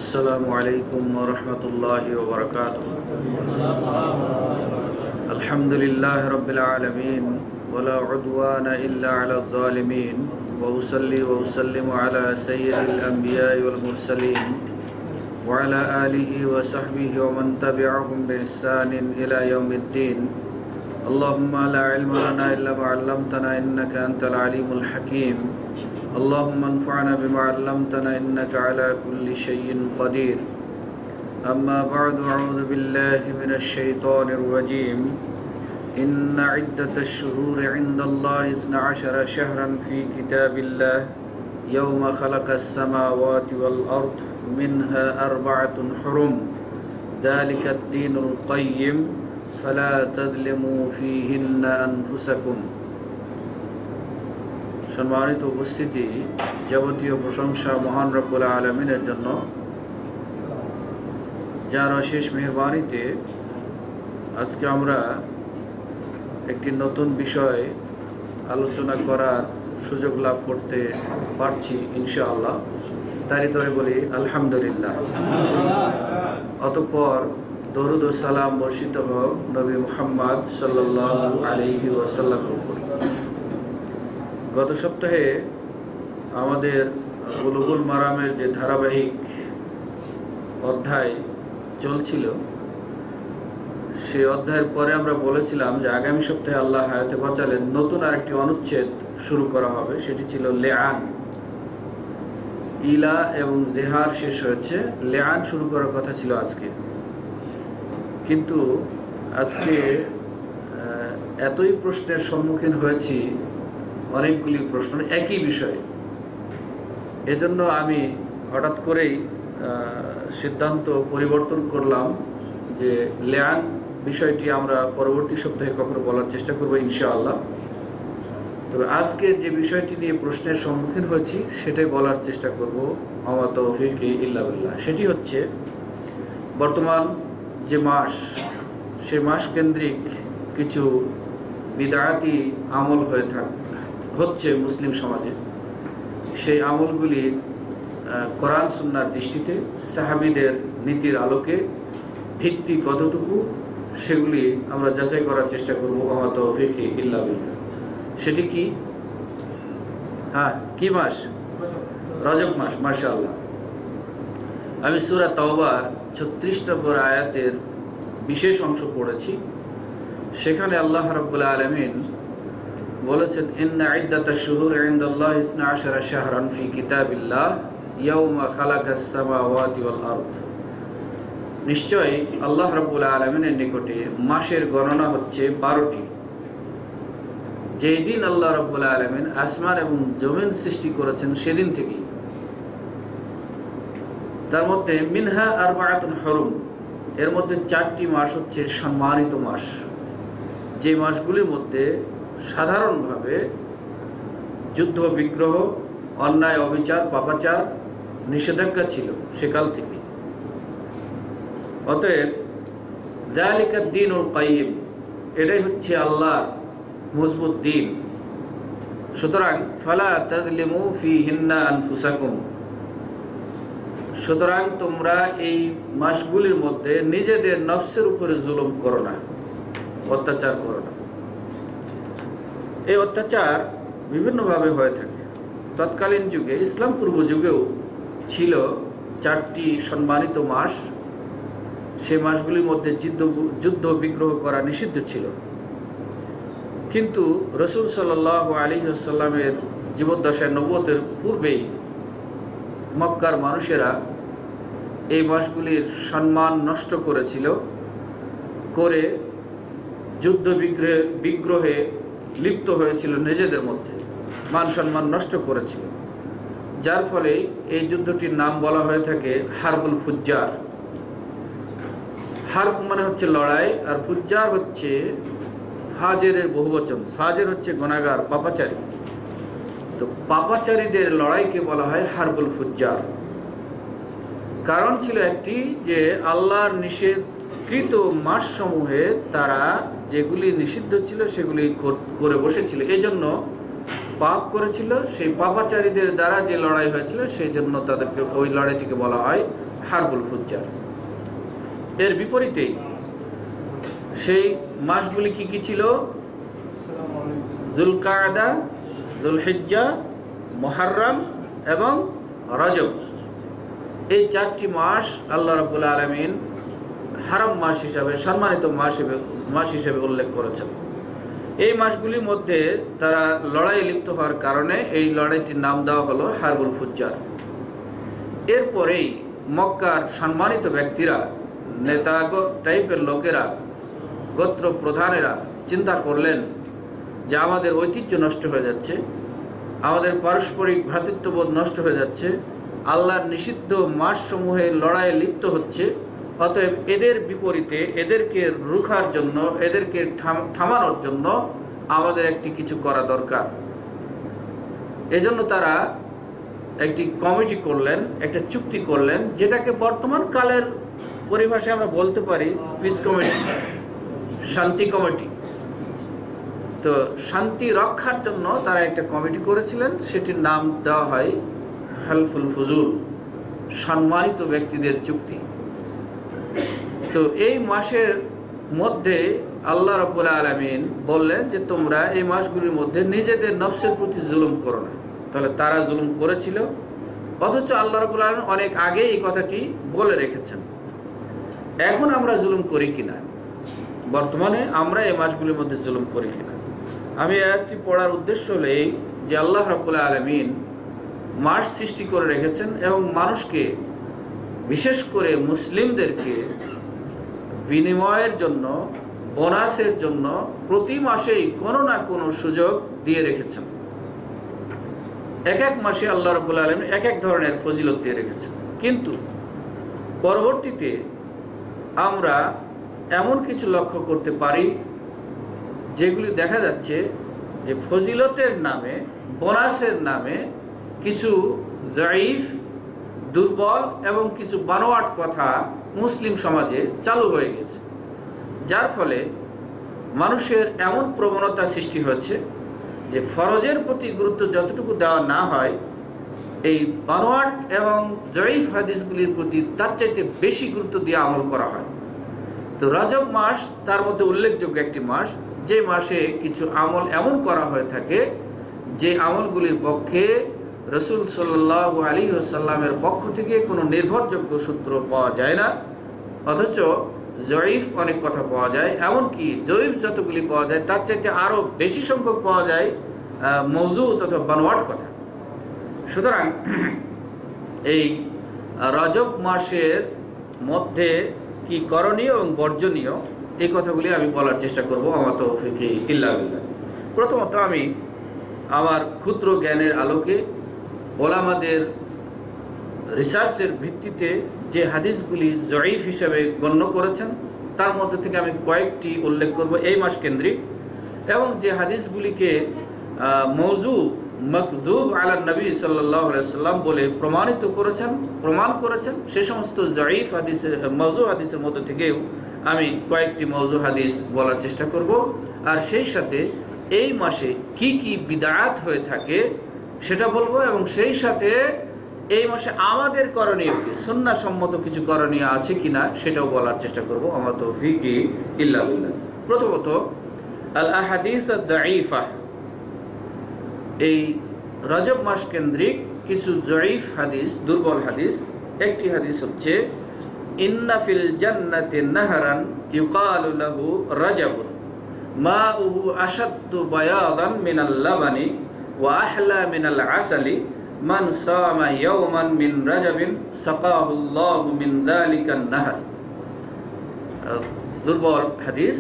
السلام عليكم ورحمة الله وبركاته. الحمد لله رب العالمين ولا عدوان إلا على الظالمين وأصلي وأسلم على سيد الأنبياء والمرسلين وعلى آله وصحبه ومن تبعهم بإحسان إلى يوم الدين. اللهم لا علم لنا إلا ما علمتنا إنك أنت العليم الحكيم. اللهم انفعنا بما علمتنا إنك على كل شيء قدير. أما بعد، أعوذ بالله من الشيطان الرجيم. إن عدة الشهور عند الله 12 شهرا في كتاب الله يوم خلق السماوات والأرض منها 4 حرم ذلك الدين القيم فلا تظلموا فيهن أنفسكم. সম্মানিত উপস্থিতি, যাবতীয় প্রশংসা মহান রব্বুল আলামিনের জন্য, যার অশেষ মেহেরবানিতে আজকে আমরা একটি নতুন বিষয় আলোচনা করার সুযোগ লাভ করতে পারছি ইনশাআল্লাহ। তারই তরে বলি আলহামদুলিল্লাহ। অতঃপর দরুদ ও সালাম বর্ষিত হোক নবী মুহাম্মদ সাল্লাল্লাহু আলাইহি ওয়াসাল্লামের উপর। গত সপ্তাহে আমাদের বুলুগুল মারামের যে ধারাবাহিক অধ্যায় চলছিল, সেই অধ্যায়ের পরে আমরা বলেছিলাম যে আগামী সপ্তাহে আল্লাহ হায়াতে বাঁচালে নতুন আরেকটি অনুচ্ছেদ শুরু করা হবে। সেটি ছিল লেআন। ইলা এবং জেহার শেষ হয়েছে, লেআন শুরু করার কথা ছিল আজকে। কিন্তু আজকে এতই প্রশ্নের সম্মুখীন হয়েছি, অনেকগুলি প্রশ্ন একই বিষয়ে। এজন্য আমি হঠাৎ করেই সিদ্ধান্ত পরিবর্তন করলাম যে লেআন বিষয়টি আমরা পরবর্তী সপ্তাহে কখনো বলার চেষ্টা করব ইনশাআল্লাহ। তবে আজকে যে বিষয়টি নিয়ে প্রশ্নের সম্মুখীন হয়েছি সেটাই বলার চেষ্টা করব আমা তৌফিক ইল্লা বিল্লাহ। সেটি হচ্ছে, বর্তমান যে মাস, সে মাস কেন্দ্রিক কিছু বিদআতি আমল হচ্ছে মুসলিম সমাজে। সেই আমলগুলি কোরআন সুন্নাহর দৃষ্টিতে, সাহাবীদের নীতির আলোকে ভিত্তি কতটুকু, সেগুলি আমরা যাচাই করার চেষ্টা করব আমা তৌফিক ইল্লা বিল্লাহ। সেটি কি? কি মাস? রজব মাস। মাশাআল্লাহ। আমি সূরা তাওবার 36 নম্বর আয়াতের বিশেষ অংশ পড়েছি। সেখানে আল্লাহ রাব্বুল আলামিন বলেছেন, ইন্না ইদ্দাতাশ শুহুরি ইনদাল্লাহি 12 শাহরান ফি কিতাবিল্লাহ ইয়াওমা খালাকাস সামাওয়াতি ওয়াল আরদ। নিশ্চয়ই আল্লাহ রাব্বুল আলামিনের নিকটে মাসের গণনা হচ্ছে 12টি, যেই দিন আল্লাহ রাব্বুল আলামিন আসমান এবং জমিন সৃষ্টি করেছেন সেদিন থেকেই। তার মধ্যে মিনহা আরবাআতুন হুরুম, এর মধ্যে 4টি মাস হচ্ছে সম্মানিত মাস, যে মাসগুলির মধ্যে সাধারণভাবে যুদ্ধ বিগ্রহ, অন্যায় অবিচার, পাপাচার নিষেধাজ্ঞা ছিল সেকাল থেকে। অতএব যালিকা দ্বীনুল কাইয়িম, এটাই হচ্ছে আল্লাহর মজবুত দিন। সুতরাং ফালা তাযলিমু ফীহিন্না আনফুসাকুম, সুতরাং তোমরা এই মাসগুলির মধ্যে নিজেদের নফসের উপরে জুলুম করো না, অত্যাচার করো না। এই অত্যাচার বিভিন্নভাবে হয়ে থাকে। তৎকালীন যুগে, ইসলাম পূর্ব যুগেও ছিল 4টি সম্মানিত মাস। সেই মাসগুলির মধ্যে যুদ্ধ বিগ্রহ করা নিষিদ্ধ ছিল। কিন্তু রাসূল সাল্লাল্লাহু আলাইহি ওয়াসাল্লামের জীবদ্দশায়, নবুয়তের পূর্বেই মক্কার মানুষেরা এই মাসগুলির সম্মান নষ্ট করেছিল, করে যুদ্ধ বিগ্রহে লিপ্ত হয়েছিল, নিজেদের মধ্যে মান সম্মান নষ্ট করেছিল। যার ফলে এই যুদ্ধটির নাম বলা হয়ে থাকে হারবুল ফুজ্জার। হারব মানে হচ্ছে লড়াই, আর ফুজ্জার হচ্ছে ফাজেরের বহুবচন। ফাজের হচ্ছে গুনাহগার, পাপাচারী। তো পাপাচারীদের লড়াইকে বলা হয় হারবুল ফুজ্জার। কারণ ছিল একটি, যে আল্লাহর নিষেধকৃত মাসসমূহে তারা যেগুলি নিষিদ্ধ ছিল সেগুলি করে বসেছিল, এজন্য পাপ করেছিল। সেই পাপাচারীদের দ্বারা যে লড়াই হয়েছিল, সেই জন্য তাদেরকে ওই লড়াইটিকে বলা হয় হারবুল ফুজ্জার। এর বিপরীতেই সেই মাসগুলি কি কি ছিল? যুলকাদা, যুলহিজ্জা, মুহররম এবং রজব। এই 4টি মাস আল্লাহ রাব্বুল আলামিন হারাম মাস হিসাবে, সম্মানিত মাস হিসেবে উল্লেখ করেছেন। এই মাসগুলির মধ্যে তারা লড়াই লিপ্ত হওয়ার কারণে এই লড়াইটির নাম দেওয়া হলো হারবুল ফুজ্জার। এরপরেই মক্কার সম্মানিত ব্যক্তিরা, নেতা টাইপের লোকেরা, গোত্র প্রধানেরা চিন্তা করলেন যে আমাদের ঐতিহ্য নষ্ট হয়ে যাচ্ছে, আমাদের পারস্পরিক ভ্রাতৃত্ববোধ নষ্ট হয়ে যাচ্ছে, আল্লাহর নিষিদ্ধ মাসসমূহে লড়াইয়ে লিপ্ত হচ্ছে। অতএব এদের বিপরীতে, এদেরকে রুখার জন্য, এদেরকে থামানোর জন্য আমাদের একটি কিছু করা দরকার। এজন্য তারা একটি কমিটি করলেন, একটা চুক্তি করলেন, যেটাকে বর্তমান কালের পরিভাষায় আমরা বলতে পারি পিস কমিটি, শান্তি কমিটি। তো শান্তি রক্ষার জন্য তারা একটা কমিটি করেছিলেন, সেটির নাম দেওয়া হয় হালফুল ফুজুল, সম্মানিত ব্যক্তিদের চুক্তি। তো এই মাসের মধ্যে আল্লাহ রাব্বুল আলামিন বললেন যে তোমরা এই মাসগুলির মধ্যে নিজেদের নফসের প্রতি জুলুম করো না। তাহলে তারা জুলুম করেছিল, অথচ আল্লাহ রাব্বুল আলামিন অনেক আগে এই কথাটি বলে রেখেছেন। এখন আমরা জুলুম করি কিনা, বর্তমানে আমরা এই মাসগুলির মধ্যে জুলুম করি কিনা? আমি আয়াতটি পড়ার উদ্দেশ্য হলো এই যে আল্লাহ রাব্বুল আলামিন মাস সৃষ্টি করে রেখেছেন এবং মানুষকে, বিশেষ করে মুসলিমদেরকে বিনিময়ের জন্য, বোনাসের জন্য প্রতি মাসেই কোনো না কোনো সুযোগ দিয়ে রেখেছেন। এক এক মাসে আল্লাহ রাব্বুল আলামিন এক এক ধরনের ফজিলত দিয়ে রেখেছেন। কিন্তু পরবর্তীতে আমরা এমন কিছু লক্ষ্য করতে পারি যেগুলি দেখা যাচ্ছে যে ফজিলতের নামে, বোনাসের নামে কিছু জয়ীফ, দুর্বল এবং কিছু বানোয়াট কথা মুসলিম সমাজে চালু হয়ে গেছে, যার ফলে মানুষের এমন প্রবণতা সৃষ্টি হচ্ছে যে ফরজের প্রতি গুরুত্ব যতটুকু দেওয়া না হয়, এই বানোয়াট এবং জয়ীফ হাদিসগুলির প্রতি তার চাইতে বেশি গুরুত্ব দিয়ে আমল করা হয়। তো রজব মাস তার মধ্যে উল্লেখযোগ্য একটি মাস, যে মাসে কিছু আমল এমন করা হয়ে থাকে যে আমলগুলির পক্ষে রসুল সাল্লাল্লাহু আলাইহি ওয়াসাল্লামের পক্ষ থেকে কোনো নির্ভরযোগ্য সূত্র পাওয়া যায় না, অথচ জয়ীফ অনেক কথা পাওয়া যায়। এমনকি জয়ীফ যতগুলি পাওয়া যায় তার চাইতে আরও বেশি সংখ্যক পাওয়া যায় মওযু তথা বানোয়াট কথা। সুতরাং এই রজব মাসের মধ্যে কি করণীয় এবং বর্জনীয়, এই কথাগুলি আমি বলার চেষ্টা করব আমার তৌফিক ইল্লা বিল্লাহ। প্রথমত আমি আমার ক্ষুদ্র জ্ঞানের আলোকে ওলামাদের রিসার্চের ভিত্তিতে যে হাদিসগুলি জয়ীফ হিসেবে গণ্য করেছেন তার মধ্যে থেকে আমি কয়েকটি উল্লেখ করব এই মাস কেন্দ্রিক, এবং যে হাদিসগুলিকে মওযু মকযুব আলা নবী সাল্লাল্লাহু আলাইহি ওয়াসাল্লাম বলে প্রমাণ করেছেন সে সমস্ত জয়ীফ হাদিসের, মওযু হাদিসের মধ্যে থেকেও আমি কয়েকটি মওযু হাদিস বলার চেষ্টা করব। আর সেই সাথে এই মাসে কি কি বিদআত হয়ে থাকে সেটা বলবো, এবং সেই সাথে এই মাসে আমাদের করণীয় কি, সুন্নাহ সম্মত কিছু করণীয় আছে কিনা সেটাও বলার চেষ্টা করব। আমার তৌফিক ইল্লা বিল্লাহ। প্রথমত আল আহাদিস আদ-দাঈফা, এই রজব মাস কেন্দ্রিক কিছু জয়ীফ হাদিস, দুর্বল হাদিস। একটি হাদিস হচ্ছে ইন্না ফিল জান্নাতি নাহরান ইউকালু লাহু রাজাবুন মাউহু আশাদ্দু বায়াদান মিনাল লাবানি ওয়া আহলা মিনাল আসালি মান সামা ইয়াওমান মিন রাজাবিন সাকাহুল্লাহু মিন যালিকান নাহর। দুর্বল হাদিস।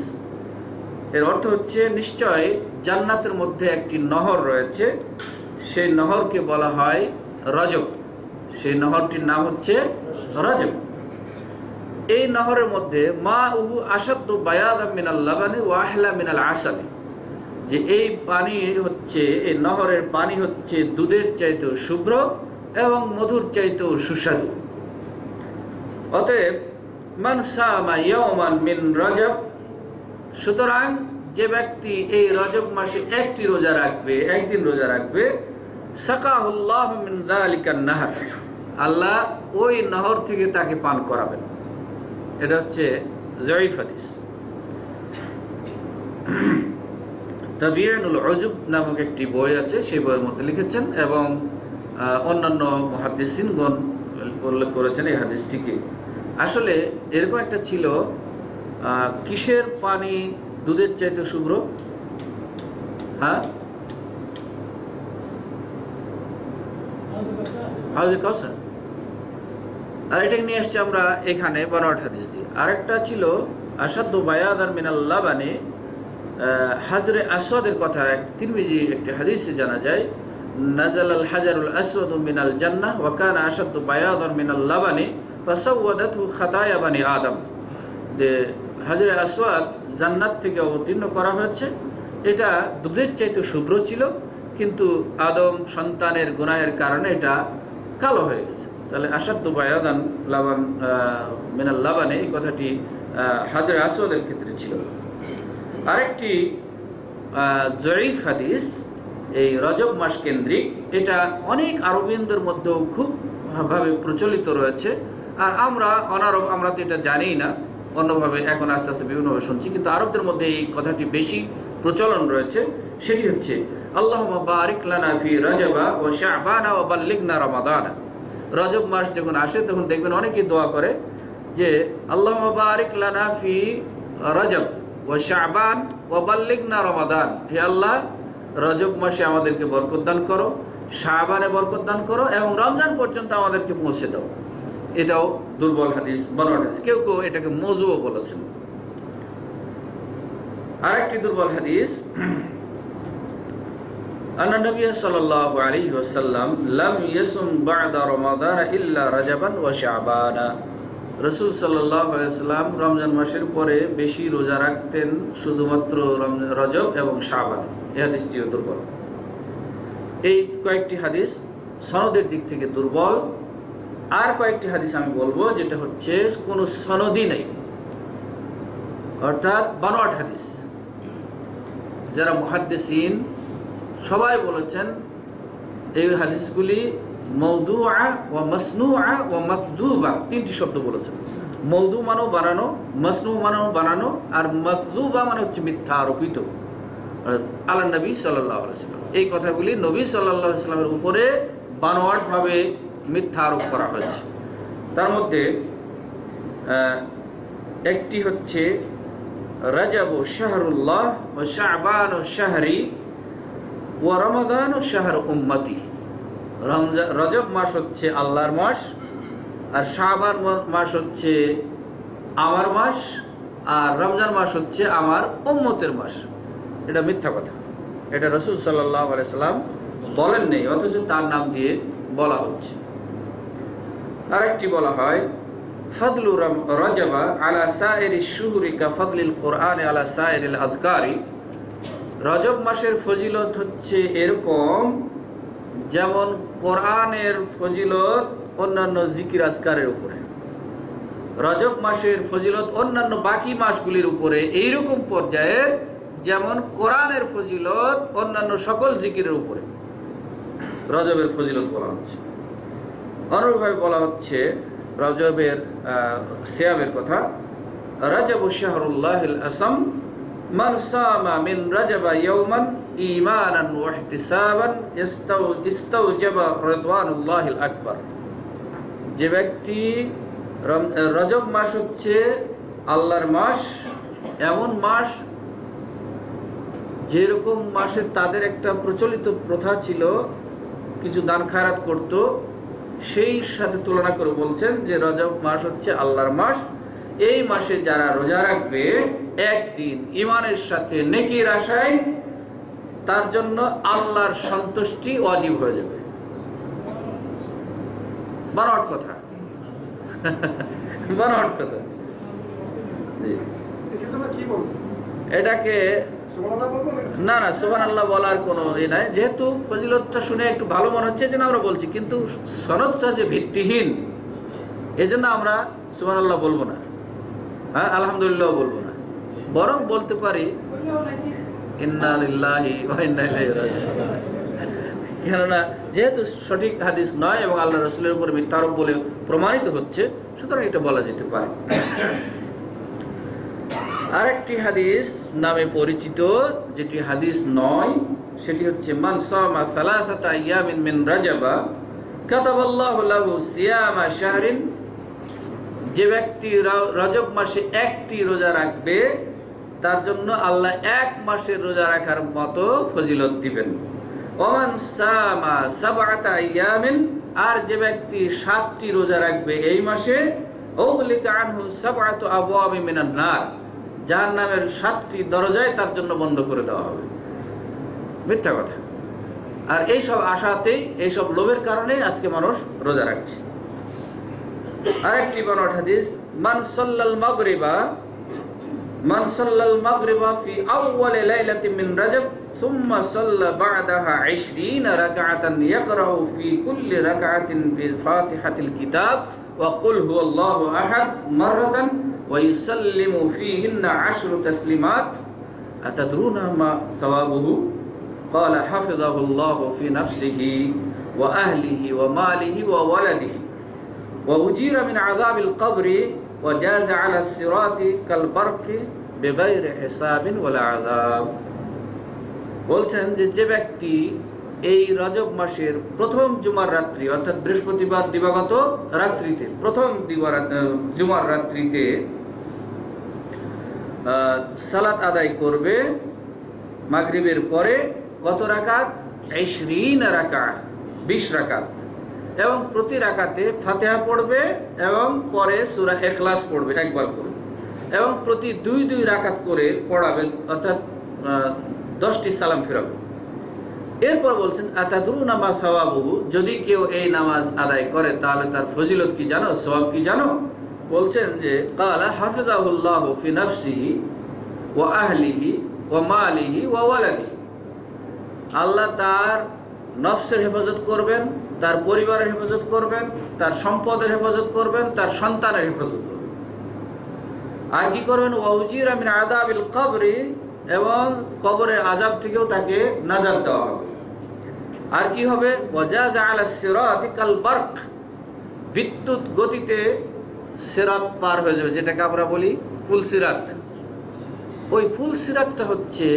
এর অর্থ হচ্ছে নিশ্চয় জান্নাতের মধ্যে একটি নহর রয়েছে, সেই নহরকে বলা হয় রজব। সেই নহরটির নাম হচ্ছে রজব। এই নহরের মধ্যে মা উহু আসাদ্দু বায়াদাম মিনাল লাবানি ওয়া আহলা মিনাল আসালি, যে এই পানি হচ্ছে, এই নহরের পানি হচ্ছে দুধের চাইতেও শুভ্র এবং মধুর চাইতেও সুস্বাদু। অতএব মান সামা ইয়াওমান মিন রজব, সুতরাং যে ব্যক্তি এই রজব মাসে একটি রোজা রাখবে, একদিন রোজা রাখবে, সাকাহুল্লাহু মিন যালিকান নাহর, আল্লাহ ওই নহর থেকে তাকে পান করাবেন। এটা হচ্ছে জয়ীফ হাদিস। তাবিয়ুল উজুব নামক একটি বই আছে, সেই বইয়ের মধ্যে লিখেছেন এবং অন্যান্য মুহাদ্দিসিনগণ উল্লেখ করেছেন এই হাদিসটিকে। আসলে এরকম একটা ছিল, কিসের পানি দুধের চাইতে শুভ্র? হ্যাঁ, হাউজে কাউসার। আর এটাকে নিয়ে এসছি আমরা এখানে বানোয়াট হাদিস দিয়ে। আরেকটা ছিল আসাদ্দু বায়াদান মিনাল লাবানি, হাজরে আসওয়াদের কথা তিরমিজি একটি হাদিসে জানা যায়, নাজালাল হাজারুল আসওয়াদু মিনাল জান্নাহ ওয়া কানা আসাদ্দু বায়াদান মিনাল লাবানি ফাসাওয়াদাতহু খাতায়া বানি আদম। যে হাজরে আসওয়াদ জান্নাত থেকে অবতীর্ণ করা হয়েছে, এটা দুধের চাইতে শুভ্র ছিল, কিন্তু আদম সন্তানের গুনাহের কারণে এটা কালো হয়ে গেছে। তাহলে আসাদ্দু বায়াদান লাবান মিনাল লাবানি, এই কথাটি হাজরে আসওয়াদের ক্ষেত্রে ছিল। আরেকটি জয়ীফ হাদিস এই রজব মাস কেন্দ্রিক, এটা অনেক আরবিয়ানদের মধ্যেও খুব ভাবে প্রচলিত রয়েছে। আর আমরা অনারব, আমরা তো এটা জানি না, অন্যভাবে এখন আস্তে আস্তে বিভিন্নভাবে শুনছি, কিন্তু আরবদের মধ্যে এই কথাটি বেশি প্রচলন রয়েছে। সেটি হচ্ছে আল্লাহুম্মা বারিক লানা ফি রজবা ওয়া শাবানা ওয়া বাল্লিগনা রমাদানা। রজব মাস যখন আসে তখন দেখবেন অনেকেই দোয়া করে যে আল্লাহুম্মা বারিক লানা ফি রজব ওয়া শাবান ওয়া বাল্লিগনা রমাদান। হে আল্লাহ, রজব মাসে আমাদেরকে বরকত দান করো, শাবানে বরকত দান করো এবং রমজান পর্যন্ত আমাদেরকে পৌঁছে দাও। এটাও দুর্বল হাদিস, বানোয়াট হাদিস। কেউ কেউ এটাকে মওযুও বলেছেন। আরেকটি দুর্বল হাদিস, আন্না নবী সাল্লাল্লাহু আলাইহি ওয়াসাল্লাম লাম ইয়াসুম বা'দা রমাদান ইল্লা রজবান ওয়া শাবানা। রাসূল সাল্লাল্লাহু আলাইহি ওয়াসাল্লাম রমজান মাসের পরে বেশি রোজা রাখতেন শুধুমাত্র রজব এবং শাবান। এই হাদিসটিও দুর্বল। এই কয়েকটি হাদিস সনদের দিক থেকে দুর্বল। আর কয়েকটি হাদিস আমি বলবো যেটা হচ্ছে কোনো সনদই নেই, অর্থাৎ বানোয়াট হাদিস। যারা মুহাদ্দিসিন সবাই বলেছেন এই হাদিসগুলি মওদুআ ওয়া মাসনুআ ওয়া মাকদুবা, তিনটি শব্দ বলেছেন। মওদু মানেও বানানো, মাসনু মানেও বানানো, আর মাকদুবা মানে হচ্ছে মিথ্যা আরোপিত আলা নবী সাল্লাল্লাহু আলাইহি ওয়াসাল্লাম। এই কথাগুলি নবী সাল্লাল্লাহু আলাইহি ওয়াসাল্লামের উপরে বানোয়াটভাবে মিথ্যা আরোপ করা হয়েছে। তার মধ্যে একটি হচ্ছে রজব শাহরুল্লাহ ওয়া শাবান শাহরি ওয়া রমাদান শাহর উম্মতি। রজব মাস হচ্ছে আল্লাহর মাস, আর শাবান মাস হচ্ছে আমার মাস, আর রমজান মাস হচ্ছে আমার উম্মতের মাস। এটা মিথ্যা কথা, এটা রাসূল সাল্লাল্লাহু আলাইহি ওয়াসাল্লাম বলেন নেই, অথচ তার নাম দিয়ে বলা হচ্ছে। আরেকটি বলা হয় ফদলু রজবা আলা সাইরিশ শুহুরি কা ফদলিল কুরআন আলা সাইরিল আযকারি। রজব মাসের ফজিলত হচ্ছে এরকম যেমন কোরআনের ফজিলত অন্যান্য জিকির আজকারের উপরে। রজব মাসের ফজিলত অন্যান্য বাকি মাসগুলির উপরে এইরকম পর্যায়ের যেমন কোরআনের ফজিলত অন্যান্য সকল জিকিরের উপরে রজবের ফজিলত বলা হচ্ছে। অনুরূপভাবে বলা হচ্ছে রজবের সিয়ামের কথা, রজব শাহরুল্লাহিল আসম মান সামা মিন রজবা ইয়াওমান ঈমানান ওয়া ইহতিসাবান ইস্তাওজাবা রিদওয়ানুল্লাহিল আকবার। যে ব্যক্তি, রজব মাস হচ্ছে আল্লাহর মাস, এমন মাস যেরকম মাসে তাদের একটা প্রচলিত প্রথা ছিল কিছু দান খায়রাত করত, সেই সাথে তুলনা করে বলছেন যে রজব মাস হচ্ছে আল্লাহর মাস। এই মাসে যারা রোজা রাখবে একদিন ঈমানের সাথে নেকির আশায়, তার জন্য আল্লাহর সন্তুষ্টি ওয়াজিব হয়ে যাবে। বানোয়াট কথা, বানোয়াট কথা। জি, এটাকে না না সুবহানাল্লাহ বলার কোনো ই নাই। যেহেতু ফজিলতটা শুনে একটু ভালো মনে হচ্ছে যেন আমরা বলছি, কিন্তু সনদটা যে ভিত্তিহীন, এজন্য আমরা সুবহানাল্লাহ বলবো না, হ্যাঁ আলহামদুলিল্লাহ বলবো না, বরং বলতে পারি ইন্না লিল্লাহি ওয়া ইন্না ইলাইহি রাজিউন। কেননা যেহেতু সঠিক হাদিস নয় এবং আল্লাহ রসুলের উপর মিথ্যা আরোপ বলে প্রমাণিত হচ্ছে, সুতরাং এটা বলা যেতে পারে। আরেকটি হাদিস নামে পরিচিত, যেটি হাদিস নয়, সেটি হচ্ছে মান সামা সালাসাতা আইয়ামিন মিন রাজাবা কাতাবাল্লাহু লাহু সিয়ামা শাহরিন। যে ব্যক্তি রজব মাসে একটি রোজা রাখবে তার জন্য আল্লাহ এক মাসের রোজা রাখার মতো ফজিলত দিবেন। ওমান সামা সাবআতা আইয়ামিন, আর যে ব্যক্তি 7টি রোজা রাখবে এই মাসে, উগলিকা আনহু সাবআতু আবওয়াবি মিনান নার, জাহান্নামের 7টি দরজায় তার জন্য বন্ধ করে দেওয়া হবে। মিথ্যা কথা। আর এইসব আশাতেই, এইসব লোভের কারণে আজকে মানুষ রোজা রাখছে। আরেকটি বানোয়াট হাদিস, মান সাল্লাল মাগরিবা ফি আউয়াল লাইলাতিন মিন রাজব সুম্মা সাল্লা বা'দাহা 20 রাকাআতান ইয়াকরাউ ফি কুল্লি রাকাআতিন বিফাতিহাতিল কিতাব ওয়া কুল হুয়াল্লাহু আহাদ মাররাতান ওয়া ইউসাল্লিমু ফীহিন্না 10 তাসলিমাত আতাদরুনা মা সাওয়াবুহু قال حفظه الله في نفسه وأهله وماله وولده وأجير من عذاب القبر وجاز على الصراط كالبرق بغير حساب ولا عذاب। বলছেন যে ব্যক্তি এই রজব মাসের প্রথম জুমার রাত্রি অর্থাৎ বৃহস্পতিবার দিবাগত রাত্রিতে, প্রথম জুমার রাত্রিতে সালাত আদায় করবে মাগরিবের পরে, কত রাকাত? 20 রাকাত, 20 রাকাত, এবং প্রতি রাকাতে ফাতিহা পড়বে এবং পরে সূরা ইখলাস পড়বে একবার করে, এবং প্রতি 2 রাকাত করে পড়াবেন, অর্থাৎ 10টি সালাম ফিরাবে। এরপর বলছেন আতাদরুনা মা সাওয়াবুহু, যদি কেউ এই নামাজ আদায় করে তাহলে তার ফজিলত কি জানো, সওয়াব কি জানো? বলছেন যে ক্বালা হাফিজাহুল্লাহু ফি নাফসিহি ওয়া আহলিহি ওয়া মালিহি ওয়া ওয়ালাদিহি, আল্লাহ তার নফসের হেফাজত করবেন, তার পরিবারের হেফাজত করবেন, তার সম্পদের হেফাজত করবেন, তার সন্তানের হেফাজত করবেন। আর কি করবেন? ওয়া উজিরা মিন আযাবিল কবরি, এবং কবরের আযাব থেকেও তাকে নাজাত দেওয়া হবে। আর কি হবে? ওয়াজাজা আলা সিরাতি কাল বারক, বিদ্যুৎ গতিতে সিরাত পার হয়ে যাবে, যেটাকে আমরা বলি ফুল সিরাত। ওই ফুল সিরাতটা হচ্ছে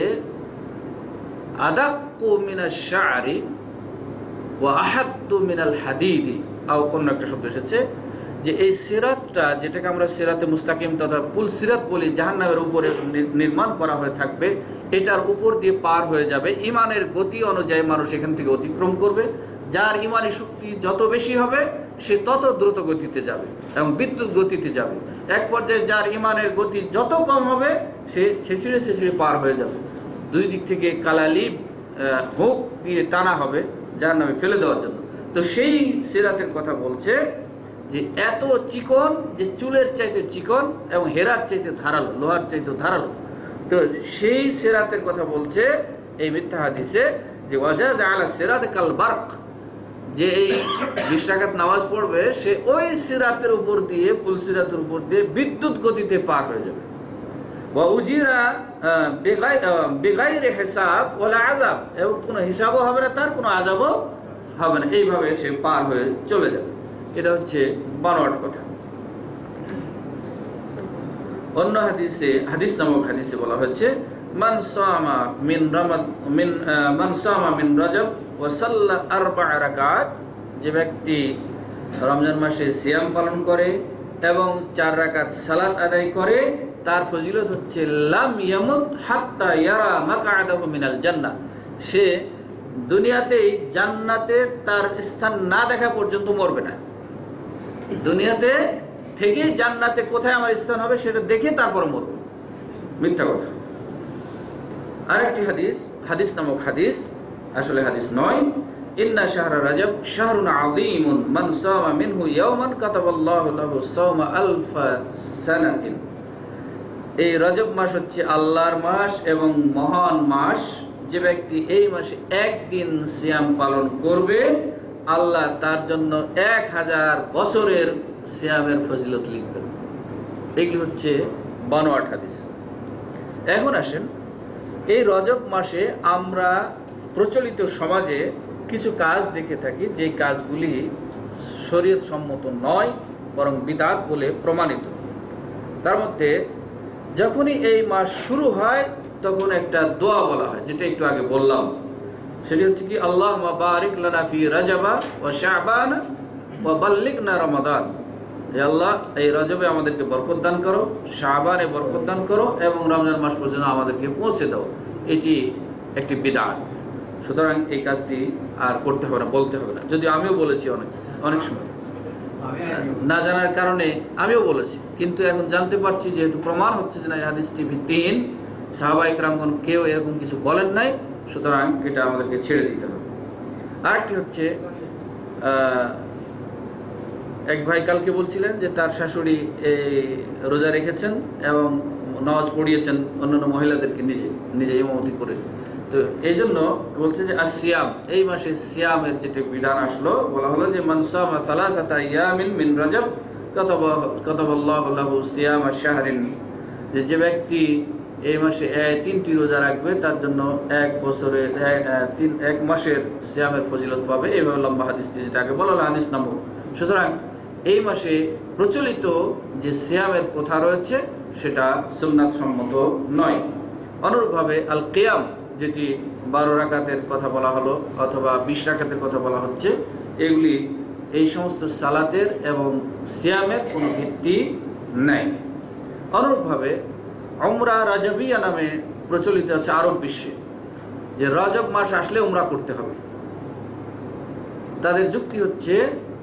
আদাক্কু মিনাশ শা'রি ওয়া আহাদ্দু মিনাল হাদিদি, অন্য একটা শব্দ এসেছে যে এই সিরাতটা, যেটাকে আমরা সিরাতে মুস্তাকিম তথা ফুল সিরাত বলি, জাহান্নামের উপরে নির্মাণ করা হয়ে থাকবে, এটার উপর দিয়ে পার হয়ে যাবে। ইমানের গতি অনুযায়ী মানুষ এখান থেকে অতিক্রম করবে। যার ইমানি শক্তি যত বেশি হবে সে তত দ্রুত গতিতে যাবে এবং বিদ্যুৎ গতিতে যাবে। এক পর্যায়ে যার ইমানের গতি যত কম হবে সে ছেঁচড়ে ছেঁচড়ে পার হয়ে যাবে। দুই দিক থেকে কালালিব হুক দিয়ে টানা হবে জাহান্নামে ফেলে দেওয়ার জন্য। তো সেই সিরাতের কথা বলছে যে এত চিকন, যে চুলের চাইতে চিকন এবং হেরার চাইতে ধারালো, লোহার চাইতে ধারালো। তো সেই সিরাতের কথা বলছে এই মিথ্যা হাদিসে যে ওয়াজাজ আলা সিরাত কাল বারক, যে এই 20 রাকাত নামাজ পড়বে সে ওই সিরাতের উপর দিয়ে, ফুল সিরাতের উপর দিয়ে বিদ্যুৎ গতিতে পার হয়ে যাবে। ওয়া উজিরা বিগাইরি হিসাব ওয়ালা আযাব, এবং কোনো হিসাবও হবে না, তার কোনো আযাবও হবে না। এইভাবে সে পার হয়ে চলে যাবে। এটা হচ্ছে বানোয়াট কথা। অন্য হাদিসে, হাদিস নামক হাদিসে বলা হচ্ছে মান সামা মিন রজব ওয়া সাল্লা 4 রাকাত, যে ব্যক্তি রমজান মাসে সিয়াম পালন করে এবং 4 রাকাত সালাত আদায় করে, তার ফজিলত হচ্ছে লাম ইয়ামুত হাত্তা ইয়ারা মাকআদাহু মিনাল জান্নাহ, সে দুনিয়াতেই জান্নাতে তার স্থান না দেখা পর্যন্ত মরবে না। দুনিয়াতে থেকে জান্নাতে কোথায় আমার স্থান হবে সেটা দেখে তারপর মরবে। মিথ্যা কথা। আরেকটি হাদিস, হাদিস নামক হাদিস, আসলে হাদিস নয়, ইন্না শাহরা রাজব শাহরুন আযীমুন মান সামা মিনহু ইয়াওমান কাতাবাল্লাহু লাহু সাওমা আলফা সানাতিন। এই রজব মাস হচ্ছে আল্লাহর মাস এবং মহান মাস। যে ব্যক্তি এই মাসে একদিন সিয়াম পালন করবে, আল্লাহ তার জন্য 1000 বছরের সিয়ামের ফজিলত লিখবেন। এগুলি হচ্ছে বানোয়াট হাদিস। এখন আসেন, এই রজব মাসে আমরা প্রচলিত সমাজে কিছু কাজ দেখে থাকি যে কাজগুলি শরীয়ত সম্মত নয়, বরং বিদআত বলে প্রমাণিত। তার মধ্যে যখনই এই মাস শুরু হয় তখন একটা দোয়া বলা হয়, যেটা একটু আগে বললাম। সেটি হচ্ছে কি, আল্লাহুম্মা বারিক লানা ফি রাজাবা ওয়া শাবান ওয়া বাল্লিগনা রমাদান। হে আল্লাহ, এই রজবে আমাদেরকে বরকত দান করো, শাবানে বরকত দান করো এবং রমজান মাস পর্যন্ত আমাদেরকে পৌঁছে দাও। এটি একটি বিদআত। সুতরাং এই কাজটি আর করতে হবে না, বলতে হবে না। যদিও আমিও বলেছি অনেক সময় না জানার কারণে আমিও বলেছি, কিন্তু এখন জানতে পারছি, যেহেতু প্রমাণ হচ্ছে যে না, এই হাদিসটি ভিত্তিহীন, সাহাবা ইকরামগণ কেউ এরকম কিছু বলেন নাই, সুতরাং এটা আমাদেরকে ছেড়ে দিতে হবে। আরেকটি হচ্ছে, এক ভাই কালকে বলছিলেন যে তার শাশুড়ি এই রোজা রেখেছেন এবং নামাজ পড়িয়েছেন অন্যান্য মহিলাদেরকে নিজে ইমামতি করে। তো এই জন্য বলছে যে আসিয়াম, এই মাসে সিয়ামের যেটা বিধান আসলো, বলা হলো যে মান সামা সালাসাতা ইয়ামিন মিন রাজব কাতাবাল্লাহু লাহু সিয়ামা শাহরিন, যে ব্যক্তি এই মাসে 3টি রোজা রাখবে তার জন্য এক মাসের সিয়ামের ফজিলত পাবে। এইভাবে লম্বা হাদিসটি, যেটা আগে বলা হলো হাদিস নম্বর। সুতরাং এই মাসে প্রচলিত যে সিয়ামের প্রথা রয়েছে সেটা সুন্নাত সম্মত নয়। অনুরূপভাবে আল কিয়াম, যেটি 12 রাকাতের কথা বলা হলো অথবা 20 রাকাতের কথা বলা হচ্ছে, এগুলি এই সমস্ত সালাতের এবং সিয়ামের কোনো ভিত্তি নেই। অনুরূপভাবে উমরা রাজবিয়া নামে প্রচলিত আছে আরব বিশ্বে, যে রজব মাস আসলে উমরা করতে হবে। তাদের যুক্তি হচ্ছে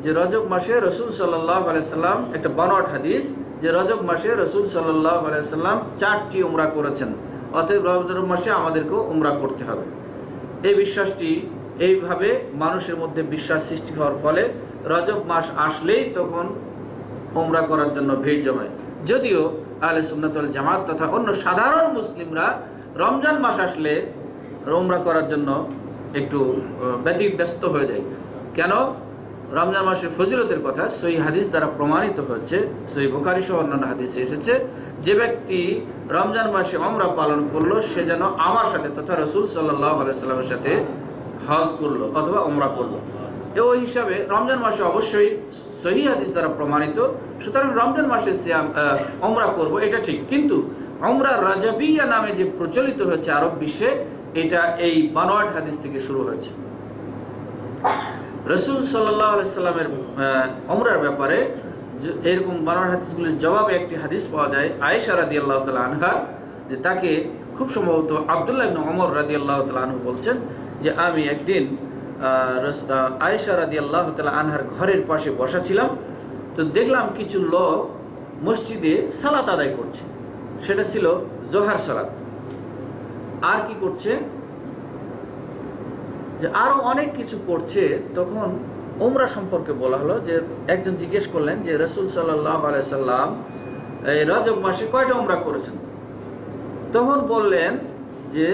যে রজব মাসে রসুল সাল্লাল্লাহু আলাইহি সাল্লাম, একটা বানোয়াট হাদিস, যে রজব মাসে রসুল সাল্লাল্লাহু আলাইহি সাল্লাম 4টি উমরা করেছেন, অতএব রজব মাসে আমাদেরকেও উমরা করতে হবে। এই বিশ্বাসটি, এইভাবে মানুষের মধ্যে বিশ্বাস সৃষ্টি হওয়ার ফলে রজব মাস আসলেই তখন উমরা করার জন্য ভিড় জমায়। যদিও আহলে সুন্নাত ওয়াল জামাত তথা অন্য সাধারণ মুসলিমরা রমজান মাস আসলে উমরা করার জন্য একটু ব্যতিব্যস্ত হয়ে যায়। কেন? রমজান মাসের ফজিলতের কথা সহিহ হাদিস দ্বারা প্রমাণিত হচ্ছে, সহিহ বুখারী সহ অন্যান্য হাদিসে এসেছে, যে ব্যক্তি রমজান মাসে উমরা পালন করলো সে যেন আমার সাথে তথা রাসূল সাল্লাল্লাহু আলাইহি সাল্লামের সাথে হজ করলো অথবা উমরা করলো। ওই হিসাবে রমজান মাসে অবশ্যই সহিহ হাদিস দ্বারা প্রমাণিত, সুতরাং রমজান মাসে উমরা করব, এটা ঠিক। কিন্তু উমরা রাজাবিয়া নামে যে প্রচলিত হয়েছে আরব বিশ্বে, এটা এই বানোয়াট হাদিস থেকে শুরু হয়েছে। রাসূল সাল্লাল্লাহু আলাইহি সাল্লামের উমরার ব্যাপারে এরকম বানোয়াট হাদিসগুলির জবাবে একটি হাদিস পাওয়া যায় আয়েশা রাদিয়াল্লাহু তাআলা আনহা, যে তাকে খুব সম্ভবত আব্দুল্লাহ ইবনে ওমর রাদিয়াল্লাহু তাআলা আনহু বলছেন যে আমি একদিন আয়েশা রাদিয়াল্লাহু তাআলা আনহার ঘরের পাশে বসা ছিলাম, তো দেখলাম কিছু লোক মসজিদে সালাত আদায় করছে। সেটা ছিল জোহর সালাত। আর কি করছে, যে আরো অনেক কিছু করছে। তখন উমরা সম্পর্কে বলা হলো, যে একজন জিজ্ঞেস করলেন যে রাসূল সাল্লাল্লাহু আলাইহি সাল্লাম এই রজব মাসে কয়টা উমরা করেছেন? তখন বললেন যে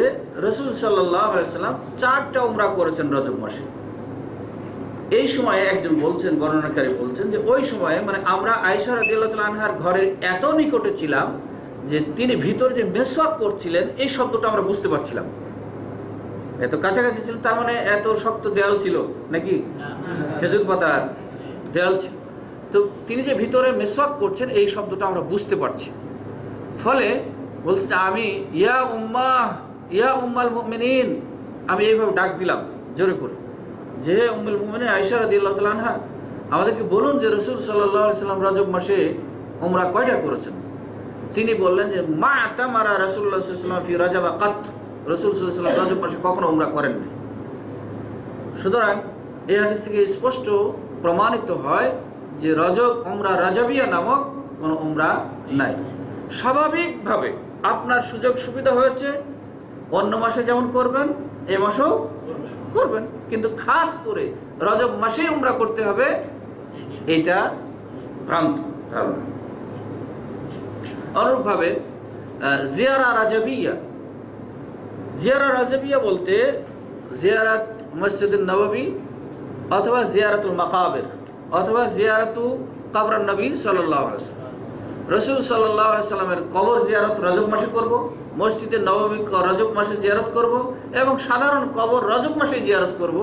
রাসূল সাল্লাল্লাহু আলাইহি সাল্লাম 4টা উমরা করেছেন রজব মাসে। এই সময়ে একজন বলছেন, বর্ণনাকারী বলছেন যে ওই সময়ে মানে আমরা আয়েশা রাদিয়াল্লাহু তাআলা আনহার ঘরের এত নিকটে ছিলাম যে তিনি ভিতরে যে মেসওয়াক করছিলেন এই শব্দটা আমরা বুঝতে পারছিলাম। এত কাছাকাছি ছিল, তার মানে এত শক্ত দেয়াল ছিল নাকি, খেজুর পাতার দেয়াল ছিল। তো তিনি যে ভিতরে মেসওয়াক করছেন এই শব্দটা আমরা বুঝতে পারছি। ফলে বলছেন আমি ইয়া উম্মাল মুমিনিন, আমি এইভাবে ডাক দিলাম জোরে করে, যে উম্মুল মুমিনিন আয়েশা রাদিয়াল্লাহু তাআলা আনহা, আমাদেরকে বলুন যে রাসূল সাল্লাল্লাহু আলাইহি সাল্লাম রজব মাসে উমরা কয়টা করেছেন? তিনি বললেন যে মা তামারা রাসূলুল্লাহ সাল্লাল্লাহু আলাইহি ওয়াসাল্লাম ফি রাজাবা কাত, রাসূল সাল্লাল্লাহু আলাইহি ওয়াসাল্লাম রজব মাসে কখনো উমরা করেননি। সুতরাং এই হাদিস থেকে স্পষ্ট প্রমাণিত হয় যে রজব উমরা রাজাবিয়া নামক কোনো উমরা নাই। স্বাভাবিকভাবে আপনার সুযোগ সুবিধা হয়েছে, অন্য মাসে যেমন করবেন এ মাসেও করবেন, কিন্তু খাস করে রজব মাসেই উমরা করতে হবে, এটা ভ্রান্ত ধারণা। অনুরূপভাবে জিয়ারা রাজাবিয়া বলতে জিয়ারাত মসজিদুন নববী অথবা জিয়ারাতুল মাকাবির অথবা জিয়ারাতু কবরুন নবী সাল্লাল্লাহু আলাইহি ওয়াসাল্লাম। রাসূল সাল্লাল্লাহু আলাইহি ওয়াসাল্লামের কবর জিয়ারত রজব মাসে করব, মসজিদে নববী রজব মাসে জিয়ারত করব এবং সাধারণ কবর রজব মাসে জিয়ারত করব।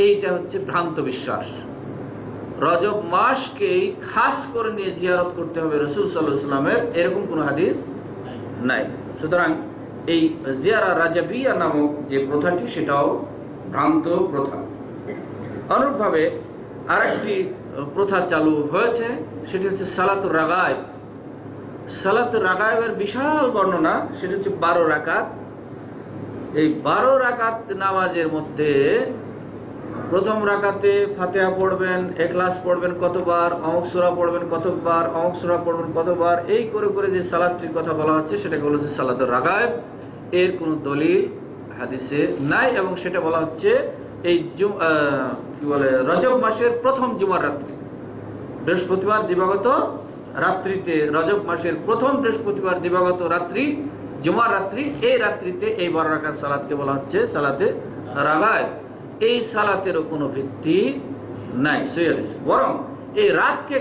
এইটা হচ্ছে ভ্রান্ত বিশ্বাস। রজব মাসকেই খাস করে নিয়ে জিয়ারত করতে হবে রাসূল সাল্লাল্লাহু আলাইহি ওয়াসাল্লামের, এরকম কোনো হাদিস নাই। সুতরাং এই জিয়ারা রাজাবিয়া নামক যে প্রথাটি, সেটাও ভ্রান্ত প্রথা। অনুরূপভাবে আরেকটি প্রথা চালু হয়েছে, সেটি হচ্ছে সালাতুর রাগায়েব। সালাতুর রাগায়েবের বিশাল বর্ণনা, সেটি হচ্ছে 12 রাকাত। এই 12 রাকাত নামাজের মধ্যে প্রথম রাকাতে ফাতিহা পড়বেন, ইখলাস পড়বেন কতবার, অমুক সূরা পড়বেন কতবার, অমুক সূরা পড়বেন কতবার, এই করে করে যে সালাতটির কথা বলা হচ্ছে সেটাকে বলা হচ্ছে সালাতুর রাগায়েব। এর কোনো দলিল হাদিসে নাই, এবং সেটা বলা হচ্ছে এই রজব মাসের প্রথম জুমার রাত্রি, বৃহস্পতিবার দিবাগত রাত্রিতে, রজব মাসের প্রথম বৃহস্পতিবার দিবাগত রাত্রি, জুমার রাত্রি, এই রাত্রিতে এই 12 রাকাত সালাতকে বলা হচ্ছে সালাতে রাগায়েব। এই সালাতেরও কোনো ভিত্তি নাই সহিহ হাদিসে, বরং এই রাতকে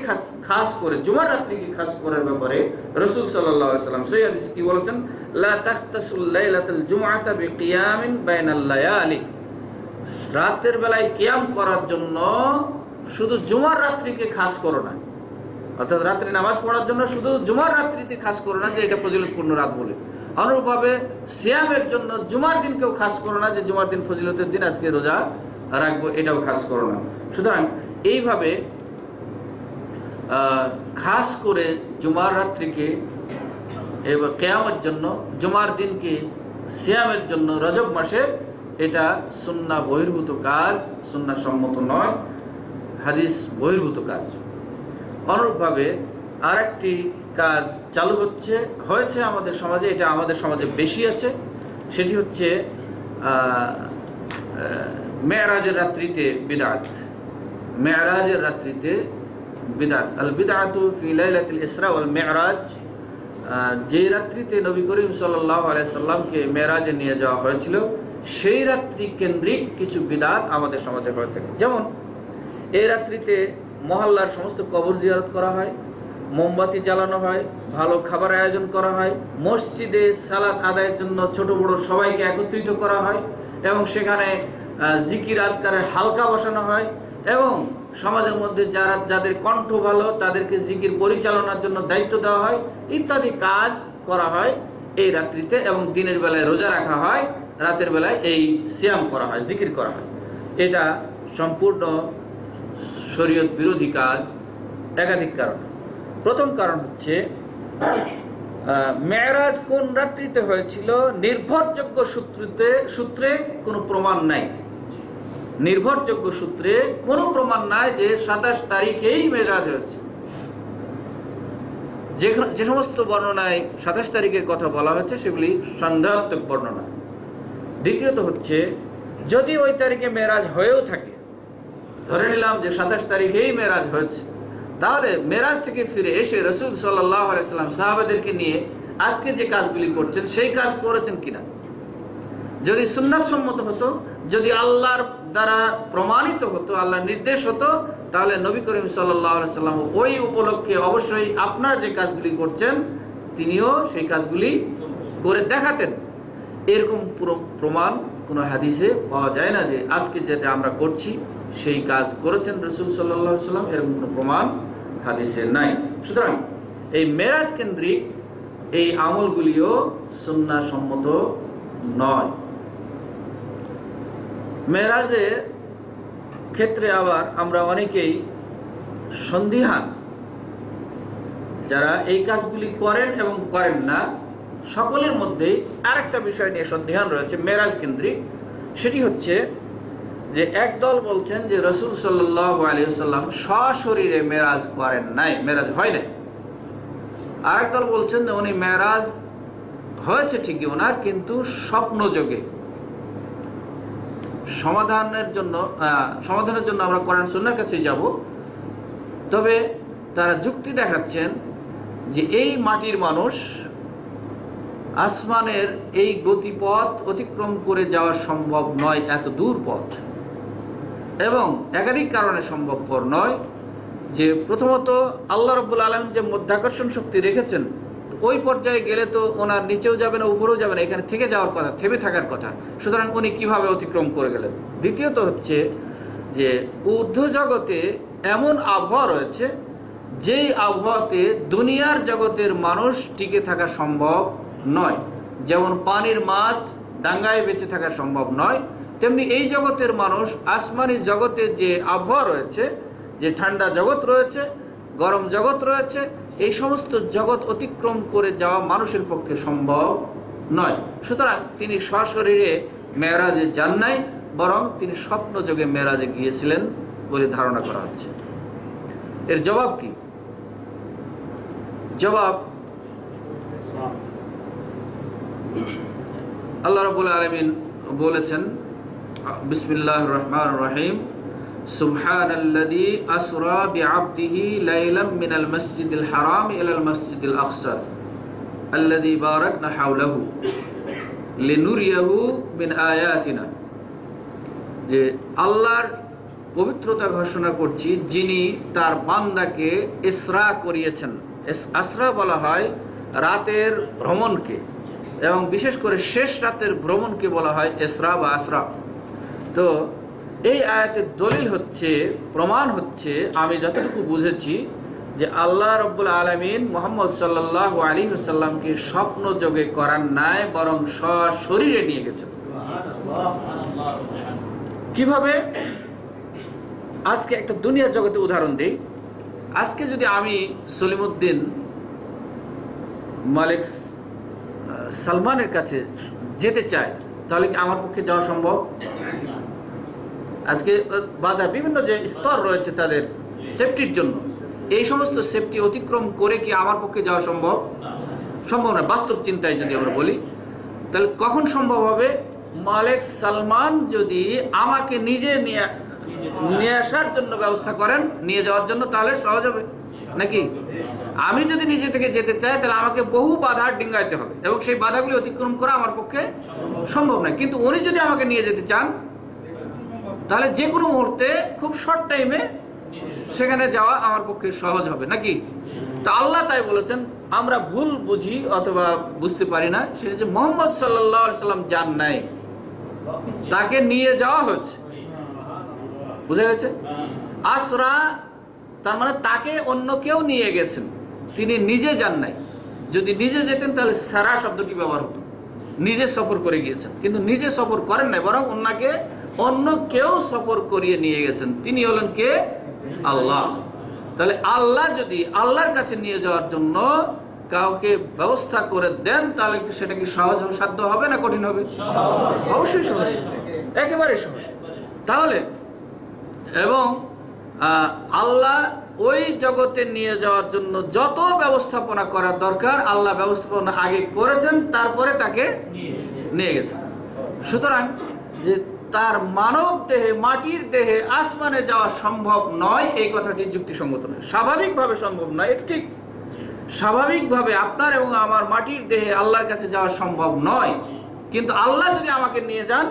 খাস করে, জুমার রাত্রিকে খাস করার ব্যাপারে রাসূল সাল্লাল্লাহু আলাইহি ওয়াসাল্লাম সহিহ হাদিসে কি বলেছেন? লা তাখতাসুল লাইলাতুল জুমআতা বিকিয়ামিন বাইনাল লায়ালি। রাতের বেলায় কিয়াম করার জন্য শুধু জুমার রাত্রিকে খাস করো না, অর্থাৎ রাত্রি নামাজ পড়ার জন্য শুধু জুমার রাত্রিতে খাস করো না যে এটা ফজিলতপূর্ণ রাত বলে। অনুরূপভাবে সিয়ামের জন্য জুমার দিনকেও খাস করো না যে জুমার দিন ফজিলতের দিন, আজকে রোজা রাখবো, এটাও খাস করো না। সুতরাং এইভাবে খাস করে জুমার রাত্রিকে এবং কিয়ামের জন্য, জুমার দিনকে সিয়ামের জন্য রজব মাসে, এটা সুন্নাহ বহির্ভূত কাজ, সুন্নাহ সম্মত নয়, হাদিস বহির্ভূত কাজ। অনুরূপভাবে আরেকটি কাজ চালু হয়েছে আমাদের সমাজে, এটা আমাদের সমাজে বেশি আছে, সেটি হচ্ছে মেরাজের রাত্রিতে বিদআত। মেরাজের রাত্রিতে বিদআত, আল বিদআতু ফি লাইলাতিল ইসরা ওয়াল মিরাজ। যে রাত্রিতে নবী করিম সাল্লাল্লাহু আলাইহি সাল্লামকে মেরাজে নিয়ে যাওয়া হয়েছিল, সেই রাত্রি কেন্দ্রিক কিছু বিদআত আমাদের সমাজে হয়ে থাকে। যেমন এই রাত্রিতে মহল্লার সমস্ত কবর জিয়ারত করা হয়, মোমবাতি জ্বালানো হয়, ভালো খাবার আয়োজন করা হয়, মসজিদে সালাত আদায়ের জন্য ছোট বড় সবাইকে একত্রিত করা হয়, এবং সেখানে জিকির আজকারের হালকা বসানো হয়, এবং সমাজের মধ্যে যাদের কণ্ঠ ভালো তাদেরকে জিকির পরিচালনার জন্য দায়িত্ব দেওয়া হয়, ইত্যাদি কাজ করা হয় এই রাত্রিতে। এবং দিনের বেলায় রোজা রাখা হয়, রাতের বেলায় এই সিয়াম করা হয়, জিকির করা হয়। এটা সম্পূর্ণ শরীয়ত বিরোধী কাজ একাধিক কারণে। প্রথম কারণ হচ্ছে মেরাজ কোন রাত্রিতে হয়েছিল নির্ভরযোগ্য সূত্রে কোনো প্রমাণ নাই। নির্ভরযোগ্য সূত্রে কোনো প্রমাণ নাই যে 27 তারিখেই মেরাজ হয়েছে। যে সমস্ত বর্ণনায় 27 তারিখের কথা বলা হয়েছে সেগুলি সন্দেহাত্মক বর্ণনা। দ্বিতীয়ত হচ্ছে, যদি ওই তারিখে মেরাজ হয়েও থাকে, ধরে নিলাম যে 27 তারিখেই মেরাজ হয়েছে, তাহলে মেরাজ থেকে ফিরে এসে রাসূল সাল্লাল্লাহু আলাইহি ওয়াসাল্লাম সাহাবাদেরকে নিয়ে আজকে যে কাজগুলি করছেন সেই কাজ করেছেন কিনা। যদি সুন্নাত সম্মত হতো, যদি আল্লাহর দ্বারা প্রমাণিত হতো, আল্লাহর নির্দেশ হতো, তাহলে নবী করিম সাল্লাল্লাহু আলাইহি ওয়াসাল্লাম ওই উপলক্ষে অবশ্যই আপনার যে কাজগুলি করছেন তিনিও সেই কাজগুলি করে দেখাতেন। এরকম পুরো প্রমাণ কোনো হাদিসে পাওয়া যায় না যে আজকে যেটা আমরা করছি সেই কাজ করেছেন রাসূল সাল্লাল্লাহু আলাইহি ওয়াসাল্লাম, এরকম কোনো প্রমাণ হাদিসে নাই। সুতরাং এই মেরাজ কেন্দ্রিক এই আমলগুলিও সুন্নাহ সম্মত নয়। মেরাজের ক্ষেত্রে আবার আমরা অনেকেই সন্দিহান, যারা এই কাজগুলি করেন এবং করেন না সকলের মধ্যেই আরেকটা বিষয় নিয়ে সন্দিহান রয়েছে মেরাজ কেন্দ্রিক। সেটি হচ্ছে যে একদল বলছেন যে রাসূল সাল্লাল্লাহু আলাইহি ওয়াসাল্লাম সশরীরে মেরাজ করেন নাই, মেরাজ হয় নাই। আরেকদল বলছেন যে উনি মেরাজ হয়েছে ঠিকই ওনার, কিন্তু স্বপ্নযোগে। সমাধানের জন্য আমরা কোরআন সুন্নাহর কাছে যাব। তবে তারা যুক্তি দেখাচ্ছেন যে এই মাটির মানুষ আসমানের এই গতিপথ অতিক্রম করে যাওয়া সম্ভব নয়, এত দূর পথ, এবং একাধিক কারণে সম্ভবপর নয়। যে প্রথমত আল্লাহ রাব্বুল আলামিন যে মধ্যাকর্ষণ শক্তি রেখেছেন, ওই পর্যায়ে গেলে তো ওনার নিচেও যাবে না উপরেও যাবে না, এখানে থেকে যাওয়ার কথা, থেমে থাকার কথা। সুতরাং উনি কিভাবে অতিক্রম করে গেলেন। দ্বিতীয়ত হচ্ছে যে ঊর্ধ্ব জগতে এমন আবহাওয়া রয়েছে যেই আবহাওয়াতে দুনিয়ার জগতের মানুষ টিকে থাকা সম্ভব নয়। যেমন পানির মাছ ডাঙ্গায় বেঁচে থাকা সম্ভব নয়, তেমনি এই জগতের মানুষ আসমানি জগতের যে আবহাওয়া রয়েছে, যে ঠান্ডা জগৎ রয়েছে, গরম জগৎ রয়েছে, এই সমস্ত জগৎ অতিক্রম করে যাওয়া মানুষের পক্ষে সম্ভব নয়। সুতরাং তিনি সশরীরে মেরাজে যান নাই, বরং তিনি স্বপ্ন যোগে মেরাজে গিয়েছিলেন বলে ধারণা করা হচ্ছে। এর জবাব কি? জবাব, আল্লাহ রাব্বুল আলামিন বলেছেন, বিসমিল্লাহির রহমানির রহিম, সুবহানাল্লাযী আসরা বিআবদিহি লাইলাম মিনাল মাসজিদিল হারাম ইলাল মাসজিদিল আকসা আল্লাযী বারাকনা হাওলাহু লিনুরিয়াহু মিন আয়াতিনা। যে আল্লাহর পবিত্রতা ঘোষণা করছি, যিনি তার বান্দাকে ইসরা করিয়েছেন। আসরা বলা হয় রাতের ভ্রমণকে, এবং বিশেষ করে শেষ রাতের ভ্রমণকে বলা হয় ইসরা বা আসরা। তো এই আয়াতের দলিল হচ্ছে, প্রমাণ হচ্ছে, আমি যতটুকু বুঝেছি, যে আল্লাহ রাব্বুল আলামিন মুহাম্মদ সাল্লাল্লাহু আলাইহি ওয়াসাল্লামকে স্বপ্ন যোগে করান নাই, বরং সশরীরে নিয়ে গেছেন। কিভাবে? আজকে একটা দুনিয়ার জগতে উদাহরণ দিই। আজকে যদি আমি সলিমউদ্দিন মালিক সালমানের কাছে যেতে চাই, তাহলে কি আমার পক্ষে যাওয়া সম্ভব? আজকে বাধা, বিভিন্ন যে স্তর রয়েছে তাদের সেফটির জন্য, এই সমস্ত সেফটি অতিক্রম করে কি আমার পক্ষে যাওয়া সম্ভব? সম্ভব না। বাস্তব চিন্তায় যদি আমরা বলি, তাহলে কখন সম্ভব হবে? মালিক সালমান যদি আমাকে নিজে নিয়ে আসার জন্য ব্যবস্থা করেন, নিয়ে যাওয়ার জন্য, তাহলে সহজ হবে নাকি? আমি যদি নিজে থেকে যেতে চাই, তাহলে আমাকে বহু বাধা ডিঙ্গাইতে হবে, এবং সেই বাধাগুলি অতিক্রম করা আমার পক্ষে সম্ভব নয়। কিন্তু উনি যদি আমাকে নিয়ে যেতে চান, তাহলে যে কোনো মুহূর্তে খুব শর্ট টাইমে সেখানে যাওয়া আমার পক্ষে সহজ হবে নাকি? তো আল্লাহ তাই বলেছেন। আমরা ভুল বুঝি অথবা বুঝতে পারি না, সেটা যে মুহাম্মদ সাল্লাল্লাহু আলাইহি সাল্লাম যান নাই, তাকে নিয়ে যাওয়া হয়েছে। বুঝা গেছে? আসরা তার মানে তাকে অন্য কেউ নিয়ে গেছেন, তিনি নিজে যান নাই। যদি নিজে যেতেন তাহলে সারা শব্দটি ব্যবহার হতো, নিজে সফর করে গিয়েছেন। কিন্তু নিজে সফর করেন নাই, বরং ওনাকে অন্য কেউ সফর করিয়ে নিয়ে গেছেন। তিনি হলেন কে? আল্লাহ। তাহলে আল্লাহ যদি আল্লাহর কাছে নিয়ে যাওয়ার জন্য কাউকে ব্যবস্থা করে দেন, তাহলে সেটা কি সহজ সাধ্য হবে না কঠিন হবে? অবশ্যই সহজ, একেবারে সহজ। তাহলে এবং আল্লাহ ওই জগতে নিয়ে যাওয়ার জন্য যত ব্যবস্থাপনা করার দরকার, আল্লাহ ব্যবস্থাপনা আগে করেছেন, তারপরে তাকে নিয়ে গেছেন। সুতরাং যে তার মানব দেহে, মাটির দেহে আসমানে যাওয়া সম্ভব নয়, এই কথাটি যুক্তিসঙ্গত নয়। স্বাভাবিকভাবে সম্ভব নয়, এটা ঠিক। স্বাভাবিকভাবে আপনার এবং আমার মাটির দেহে আল্লাহর কাছে যাওয়া সম্ভব নয়, কিন্তু আল্লাহ যদি আমাকে নিয়ে যান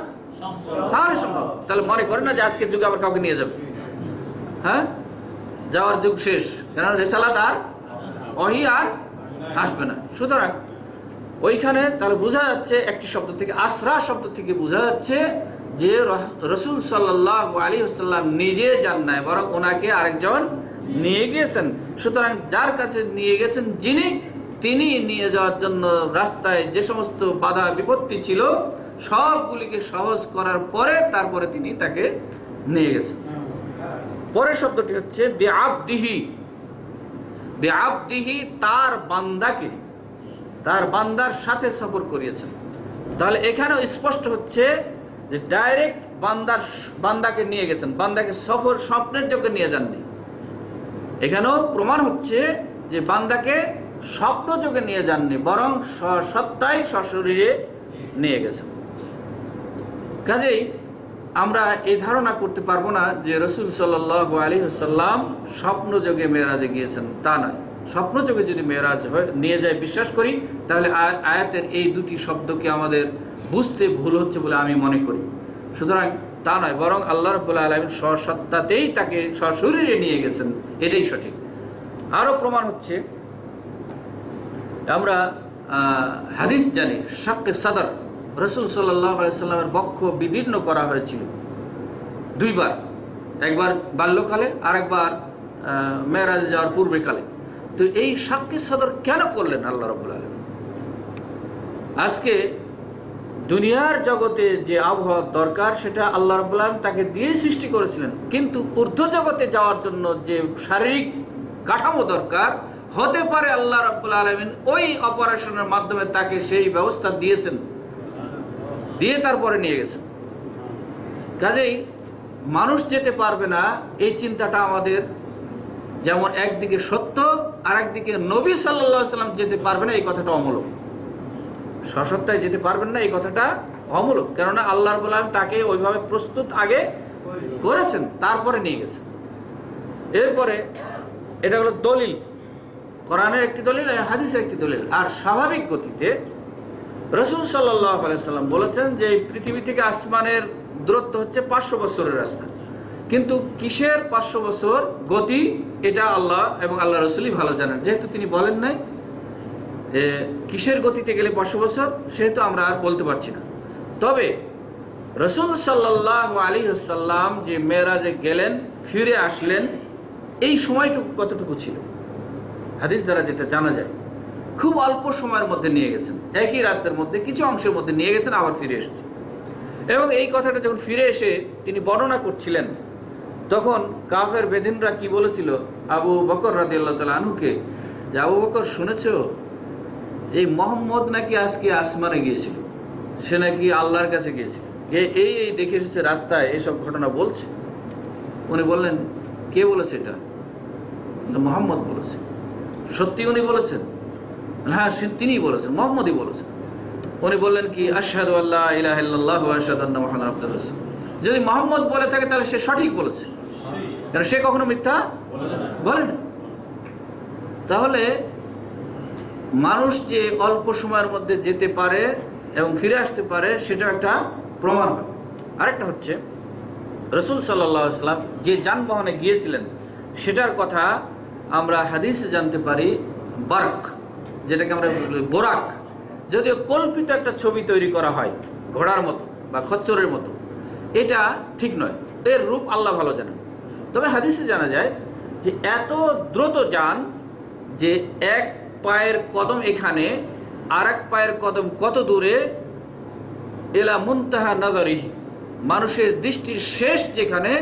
তাহলে সম্ভব। তাহলে মনে করেন না যে আজকের যুগে আবার কাউকে নিয়ে যাবে, হ্যাঁ, যাওয়ার যুগ শেষ, কারণ রিসালাত আর ওহী আর আসবে না। সুতরাং ওইখানে তাহলে বোঝা যাচ্ছে, একটি শব্দ থেকে, আসরা শব্দ থেকে বোঝা যাচ্ছে যে রাসূল সাল্লাল্লাহু আলাইহি ওয়াসাল্লাম নিজে যান নাই, বরং ওনাকে আরেকজন নিয়ে গিয়েছেন। সুতরাং যার কাছে নিয়ে গেছেন তিনি নিয়ে যাওয়ার জন্য রাস্তায় যে সমস্ত বাধা বিপত্তি ছিল সবগুলিকে সহজ করার পরে তারপরে তিনি তাকে নিয়ে গেছেন। পরের শব্দটি হচ্ছে বিআবদিহি। বিআবদিহি, তার বান্দাকে, তার বান্দার সাথে সফর করিয়েছেন। তাহলে এখানেও স্পষ্ট হচ্ছে যে ডাইরেক্ট বান্দাকে নিয়ে গেছেন, বান্দাকে সফর স্বপ্নের যোগে নিয়ে যাননি। এখানেও প্রমাণ হচ্ছে যে বান্দাকে স্বপ্ন যোগে নিয়ে যাননি, বরং সত্তায় সশরীরে নিয়ে গেছেন। কাজেই আমরা এই ধারণা করতে পারবো না যে রাসূল সাল্লাল্লাহু আলাইহি ওয়াসাল্লাম স্বপ্ন যোগে মেরাজে গিয়েছেন, তা নয়। স্বপ্ন যোগে যদি মেরাজ নিয়ে যায় বিশ্বাস করি, তাহলে আয়াতের এই দুটি শব্দকে আমাদের বুঝতে ভুল হচ্ছে বলে আমি মনে করি। সুতরাং তা নয়, বরং আল্লাহ রাব্বুল আলামিন স্বসত্তাতেই তাকে সশরীরে নিয়ে গেছেন, এটাই সঠিক। আরও প্রমাণ হচ্ছে, আমরা হাদিস জানি, শাক্কে সাদর, রাসূল সাল্লাল্লাহু আলাইহি ওয়াসাল্লামের বক্ষ বিদীর্ণ করা হয়েছিল 2 বার। একবার বাল্যকালে আর একবার মেরাজে যাওয়ার পূর্বেকালে। তো এই সাক্ষী সদর কেন করলেন আল্লাহ রাব্বুল আলামিন? আজকে দুনিয়ার জগতে যে আবহাওয়া দরকার সেটা আল্লাহ রাব্বুল আলামিন তাকে দিয়ে সৃষ্টি করেছিলেন, কিন্তু ঊর্ধ্ব জগতে যাওয়ার জন্য যে শারীরিক কাঠামো দরকার, হতে পারে আল্লাহ রাব্বুল আলামিন ওই অপারেশনের মাধ্যমে তাকে সেই ব্যবস্থা দিয়েছেন, দিয়ে তারপরে নিয়ে গেছেন। কাজেই মানুষ যেতে পারবে না এই চিন্তাটা আমাদের যেমন একদিকে সত্য, আর একদিকে নবী সাল্লাল্লাহু আলাইহি সাল্লাম যেতে পারবে না এই কথাটা অমূলক। সশত্তায় যেতে পারবেন না এই কথাটা অমূলক, কেননা আল্লাহ রাব্বুল আলামিন তাকে ওইভাবে প্রস্তুত আগে করেছেন, তারপরে নিয়ে গেছেন। এরপরে এটা হলো দলিল, কোরআনের একটি দলিল, হাদিসের একটি দলিল। আর স্বাভাবিক গতিতে রাসূল সাল্লাল্লাহু আলাইহি সাল্লাম বলেছেন যে পৃথিবী থেকে আসমানের দূরত্ব হচ্ছে 500 বছরের রাস্তা, কিন্তু কিসের 500 বছর গতি এটা আল্লাহ এবং আল্লাহ রাসূলই ভালো জানেন। যেহেতু তিনি বলেন নাই কিসের গতিতে গেলে 500 বছর, সেহেতু আমরা আর বলতে পারছি না। তবে রাসূল সাল্লাল্লাহু আলাইহি ওয়াসাল্লাম যে মেরাজে গেলেন, ফিরে আসলেন, এই সময়টুকু কতটুকু ছিল? হাদিস দ্বারা যেটা জানা যায়, খুব অল্প সময়ের মধ্যে নিয়ে গেছেন, একই রাতের মধ্যে কিছু অংশের মধ্যে নিয়ে গেছেন, আবার ফিরে এসেছেন। এবং এই কথাটা যখন ফিরে এসে তিনি বর্ণনা করছিলেন, তখন কাফের বেদিনরা কি বলেছিল আবু বকর রাদিয়াল্লাহু তাআলা আনহুকে, যে আবু বকর শুনেছো এই মোহাম্মদ নাকি আজকে আসমানে গিয়েছিল, সে নাকি আল্লাহর কাছে গিয়েছিল, এই এই দেখে এসেছে রাস্তায় এইসব ঘটনা বলছে। উনি বললেন কে বলেছে এটা? মোহাম্মদ বলেছে। সত্যি উনি বলেছেন? হ্যাঁ তিনিই বলেছেন, মোহাম্মদই বলেছেন। উনি বললেন কি, আশহাদু আল্লা ইলাহা ইল্লাল্লাহু ওয়া আশহাদু আন্না মুহাম্মাদান আবদুহু ওয়া রাসূলুহু। যদি মোহাম্মদ বলে থাকে তাহলে সে সঠিক বলেছে, কারণ সে কখনো মিথ্যা বলে না। তাহলে মানুষ যে অল্প সময়ের মধ্যে যেতে পারে এবং ফিরে আসতে পারে, সেটা একটা প্রমাণ হয়। আরেকটা হচ্ছে রাসূল সাল্লাল্লাহু আলাইহি ওয়াসাল্লাম যে যানবাহনে গিয়েছিলেন সেটার কথা আমরা হাদিসে জানতে পারি, বারক, যেটাকে আমরা বোরাক। যদিও কল্পিত একটা ছবি তৈরি করা হয় ঘোড়ার মতো বা খচ্চরের মতো, এটা ঠিক নয়, এর রূপ আল্লাহ ভালো জানেন। তবে হাদিসে জানা যায় যে এত দ্রুত যান যে এক পায়ের কদম এখানে, আর এক পায়ের কদম কত দূরে, এলা মুনতাহা নাজারিহি, মানুষের দৃষ্টির শেষ যেখানে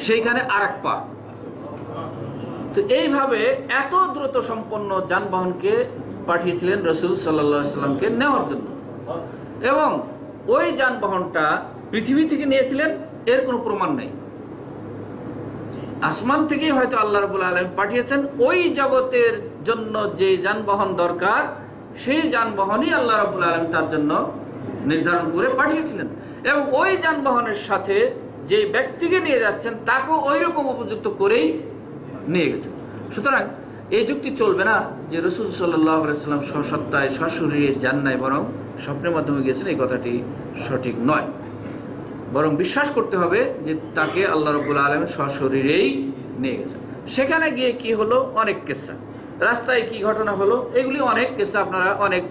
সেইখানে আর এক পা। তো এইভাবে এত দ্রুত সম্পন্ন যানবাহনকে পাঠিয়েছিলেন রাসূল সাল্লাল্লাহু আলাইহি ওয়াসাল্লামকে নেওয়ার জন্য, এবং ওই যানবাহনটা পৃথিবী থেকে নিয়েছিলেন এর কোনো প্রমাণ নেই। আসমান থেকেই হয়তো আল্লাহ রাব্বুল আলামিন পাঠিয়েছেন, ওই জগতের জন্য যে যানবাহন দরকার সেই যানবাহনই আল্লাহ রাব্বুল আলামিন তার জন্য নির্ধারণ করে পাঠিয়েছিলেন, এবং ওই যানবাহনের সাথে যে ব্যক্তিকে নিয়ে যাচ্ছেন তাকেও ওই রকম উপযুক্ত করেই নিয়ে গেছেন। সুতরাং এই যুক্তি চলবে না যে রাসূল সাল্লাল্লাহু আলাইহি ওয়াসাল্লাম সশত্তায় সশরীরে যান নাই, বরং স্বপ্নের মাধ্যমে গিয়েছেন, এই কথাটি সঠিক নয়। বরং বিশ্বাস করতে হবে যে তাকে আল্লাহ রাব্বুল আলামিন সশরীরেই নিয়ে গেছেন। সেখানে গিয়ে কি হলো, অনেক কিসসা, রাস্তায় কি ঘটনা হলো, এগুলি অনেক কিসসা আপনারা অনেক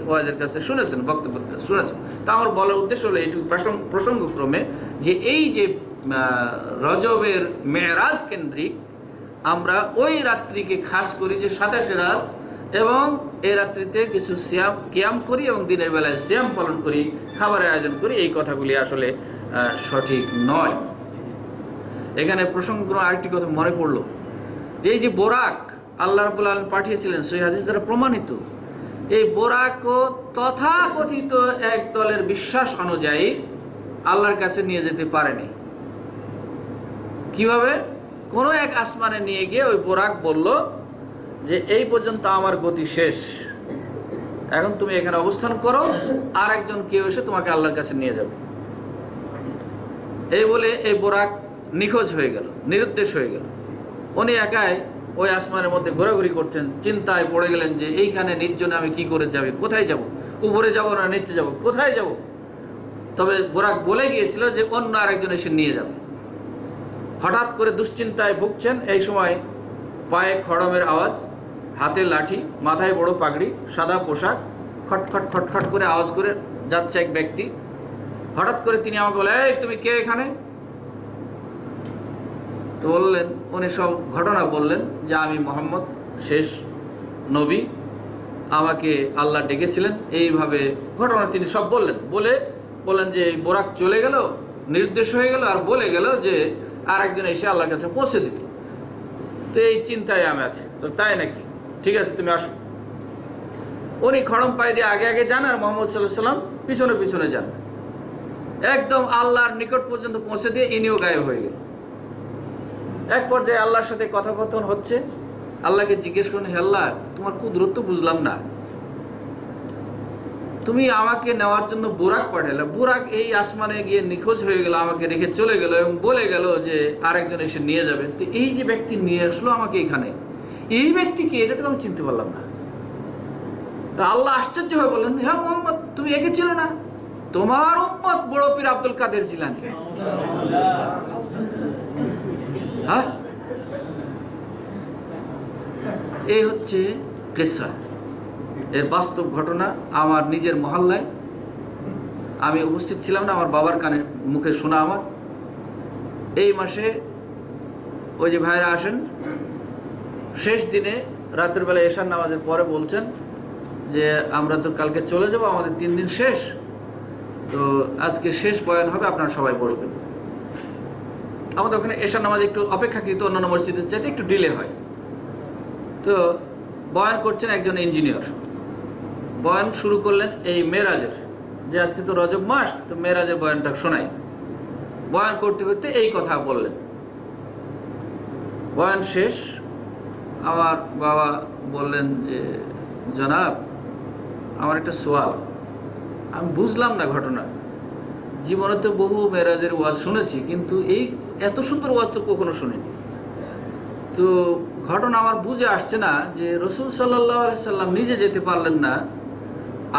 ওয়াজের কাছে শুনেছেন, বক্তব্য শুনেছেন। তা আমার বলার উদ্দেশ্য হলো এইটুকু প্রসঙ্গক্রমে যে এই যে রজবের মেরাজ কেন্দ্রিক আমরা ওই রাত্রিকে খাস করি যে 27 রাত, এবং এই রাত্রিতে কিছু কিয়াম করি এবং দিনের বেলায় সিয়াম পালন করি, খাবারের আয়োজন করি, এই কথাগুলি আসলে সঠিক নয়। এখানে প্রসঙ্গক্রমে আরেকটি কথা মনে পড়লো, যে এই যে বোরাক আল্লাহ রাব্বুল আলামিন পাঠিয়েছিলেন সহিহ হাদিস দ্বারা প্রমাণিত, এই বোরাকও তথাকথিত এক দলের বিশ্বাস অনুযায়ী আল্লাহর কাছে নিয়ে যেতে পারেনি। কিভাবে? কোনো এক আসমানে নিয়ে গিয়ে ওই বোরাক বলল যে এই পর্যন্ত আমার গতি শেষ, এখন তুমি এখানে অবস্থান করো, আর একজন কেউ এসে তোমাকে আল্লাহর কাছে নিয়ে যাবে। এই বলে এই বোরাক নিখোঁজ হয়ে গেল, নিরুদ্দেশ হয়ে গেল। উনি একাই ওই আসমানের মধ্যে ঘোরাঘুরি করছেন, চিন্তায় পড়ে গেলেন যে এইখানে নির্জনে আমি কি করে যাবো, কোথায় যাব, উপরে যাব না নিচে যাব, কোথায় যাব? তবে বোরাক বলে গিয়েছিল যে অন্য আরেকজন এসে নিয়ে যাবে। হঠাৎ করে দুশ্চিন্তায় ভুগছেন, এই সময় পায়ে খড়মের আওয়াজ, হাতে লাঠি, মাথায় বড় পাগড়ি, সাদা পোশাক, খটখট খটখট করে আওয়াজ করে যাচ্ছে এক ব্যক্তি। হঠাৎ করে তিনি আমাকে বলে, এই তুমি কে এখানে? তো বললেন, উনি সব ঘটনা বললেন যে আমি মোহাম্মদ শেষ নবী, আমাকে আল্লাহ ডেকেছিলেন, এইভাবে ঘটনা তিনি সব বললেন। বললেন যে বোরাক চলে গেল, নির্দেশ হয়ে গেল, আর বলে গেল যে আর একজন এসে আল্লাহর কাছে পৌঁছে দিবে। তো এই চিন্তায় আমি আছি। তো তাই নাকি, ঠিক আছে তুমি আসো। উনি খড়ম পায়ে দিয়ে আগে আগে যান, আর মোহাম্মদ সাল্লাল্লাহু আলাইহি সাল্লাম পিছনে পিছনে যান। একদম আল্লাহর নিকট পর্যন্ত পৌঁছে দিয়ে ইনিও গায়েব হয়ে গেল। এক পর্যায়ে আল্লাহর সাথে কথোপকথন হচ্ছে। আল্লাহকে জিজ্ঞেস করেন, হে আল্লাহ, তোমার কুদরত তো বুঝলাম না, তুমি আমাকে নেওয়ার জন্য বুরাক পাঠালে, বুরাক এই আসমানে গিয়ে নিখোঁজ হয়ে গেল, আমাকে রেখে চলে গেল এবং বলে গেল যে আরেকজন এসে নিয়ে যাবে। তো এই যে ব্যক্তি নিয়ে আসলো আমাকে এখানে, এই ব্যক্তি কি, এটা তো আমি চিনতে পারলাম না। আল্লাহ আশ্চর্য হয়ে বললেন, হ্যাঁ মোহাম্মদ, তুমি একে ছিল না, তোমার উম্মত বড় পীর আব্দুল কাদের জিলানী। হ্যাঁ, এই হচ্ছে কিসসা, এর বাস্তব ঘটনা। আমার নিজের মহল্লায় আমি উপস্থিত ছিলাম না, আমার বাবার কানে মুখে শোনা। আমার এই মাসে ওই যে ভাইরা আসেন, শেষ দিনে রাতের বেলা এশার নামাজের পরে বলছেন যে আমরা তো কালকে চলে যাব, আমাদের 3 দিন শেষ, তো আজকে শেষ বয়ান হবে, আপনারা সবাই বসবেন। আমাদের ওখানে এশার নামাজ একটু অপেক্ষাকৃত অন্যান্য মসজিদের চাইতে একটু ডিলে হয়। তো বয়ান করছেন একজন ইঞ্জিনিয়ার। বয়ান শুরু করলেন এই মেরাজের, যে আজকে তো রজব মাস, তো মেরাজের বয়ানটা শোনাই। বয়ান করতে করতে এই কথা বললেন। বয়ান শেষ, আমার বাবা বললেন যে জনাব, আমার একটা সোয়াল, আমি বুঝলাম না ঘটনা, জীবনে তো বহু মেরাজের ওয়াজ শুনেছি, কিন্তু এই এত সুন্দর ওয়াজ তো কখনো শুনিনি। তো ঘটনা আমার বুঝে আসছে না যে রসুল সাল্লাল্লাহু আলাইহি সাল্লাম নিজে যেতে পারলেন না,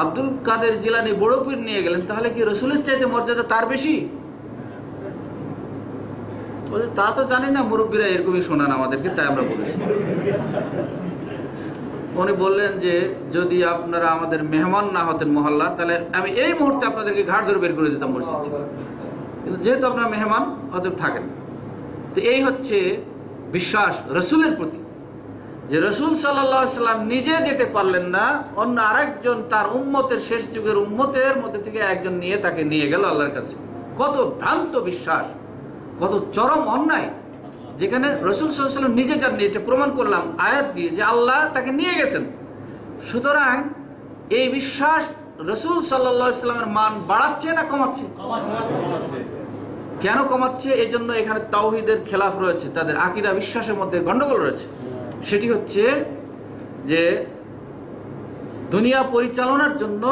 আব্দুল কাদের জিলানী বড় পীর নিয়ে গেলেন, তাহলে কি রসুলের চাইতে মর্যাদা তার বেশি? বলছে তা তো জানি না, মুরব্বীরা এরকমই শোনান আমাদেরকে, তাই আমরা বলেছি। উনি বললেন যে যদি আপনারা আমাদের মেহমান না হতেন মহল্লা, তাহলে আমি এই মুহূর্তে আপনাদেরকে ঘাট ধরে বের করে দিতাম মসজিদ থেকে, কিন্তু যেহেতু আপনারা মেহমান অতএব থাকেন। তো এই হচ্ছে বিশ্বাস রসুলের প্রতি, যে রসুল সাল্লাল্লাহু আলাইহি সাল্লাম নিজে যেতে পারলেন না, অন্য আরেকজন তার উম্মতের, শেষ যুগের উম্মতের মধ্যে থেকে একজন নিয়ে তাকে নিয়ে গেল আল্লাহর কাছে। কত ভ্রান্ত বিশ্বাস, কত চরম অন্যায়, যেখানে রসুল সাল্লাল্লাহু আলাইহি সাল্লাম নিজে যাননি, এটা প্রমাণ করলাম আয়াত দিয়ে যে আল্লাহ তাকে নিয়ে গেছেন। সুতরাং এই বিশ্বাস রসুল সাল্লাল্লাহু আলাইহি সাল্লামের মান বাড়াচ্ছে না কমাচ্ছে? কেন কমাচ্ছে? এই জন্য এখানে তাওহীদের খেলাফ রয়েছে, তাদের আকীদা বিশ্বাসের মধ্যে গন্ডগোল রয়েছে। সেটি হচ্ছে যে দুনিয়া পরিচালনার জন্য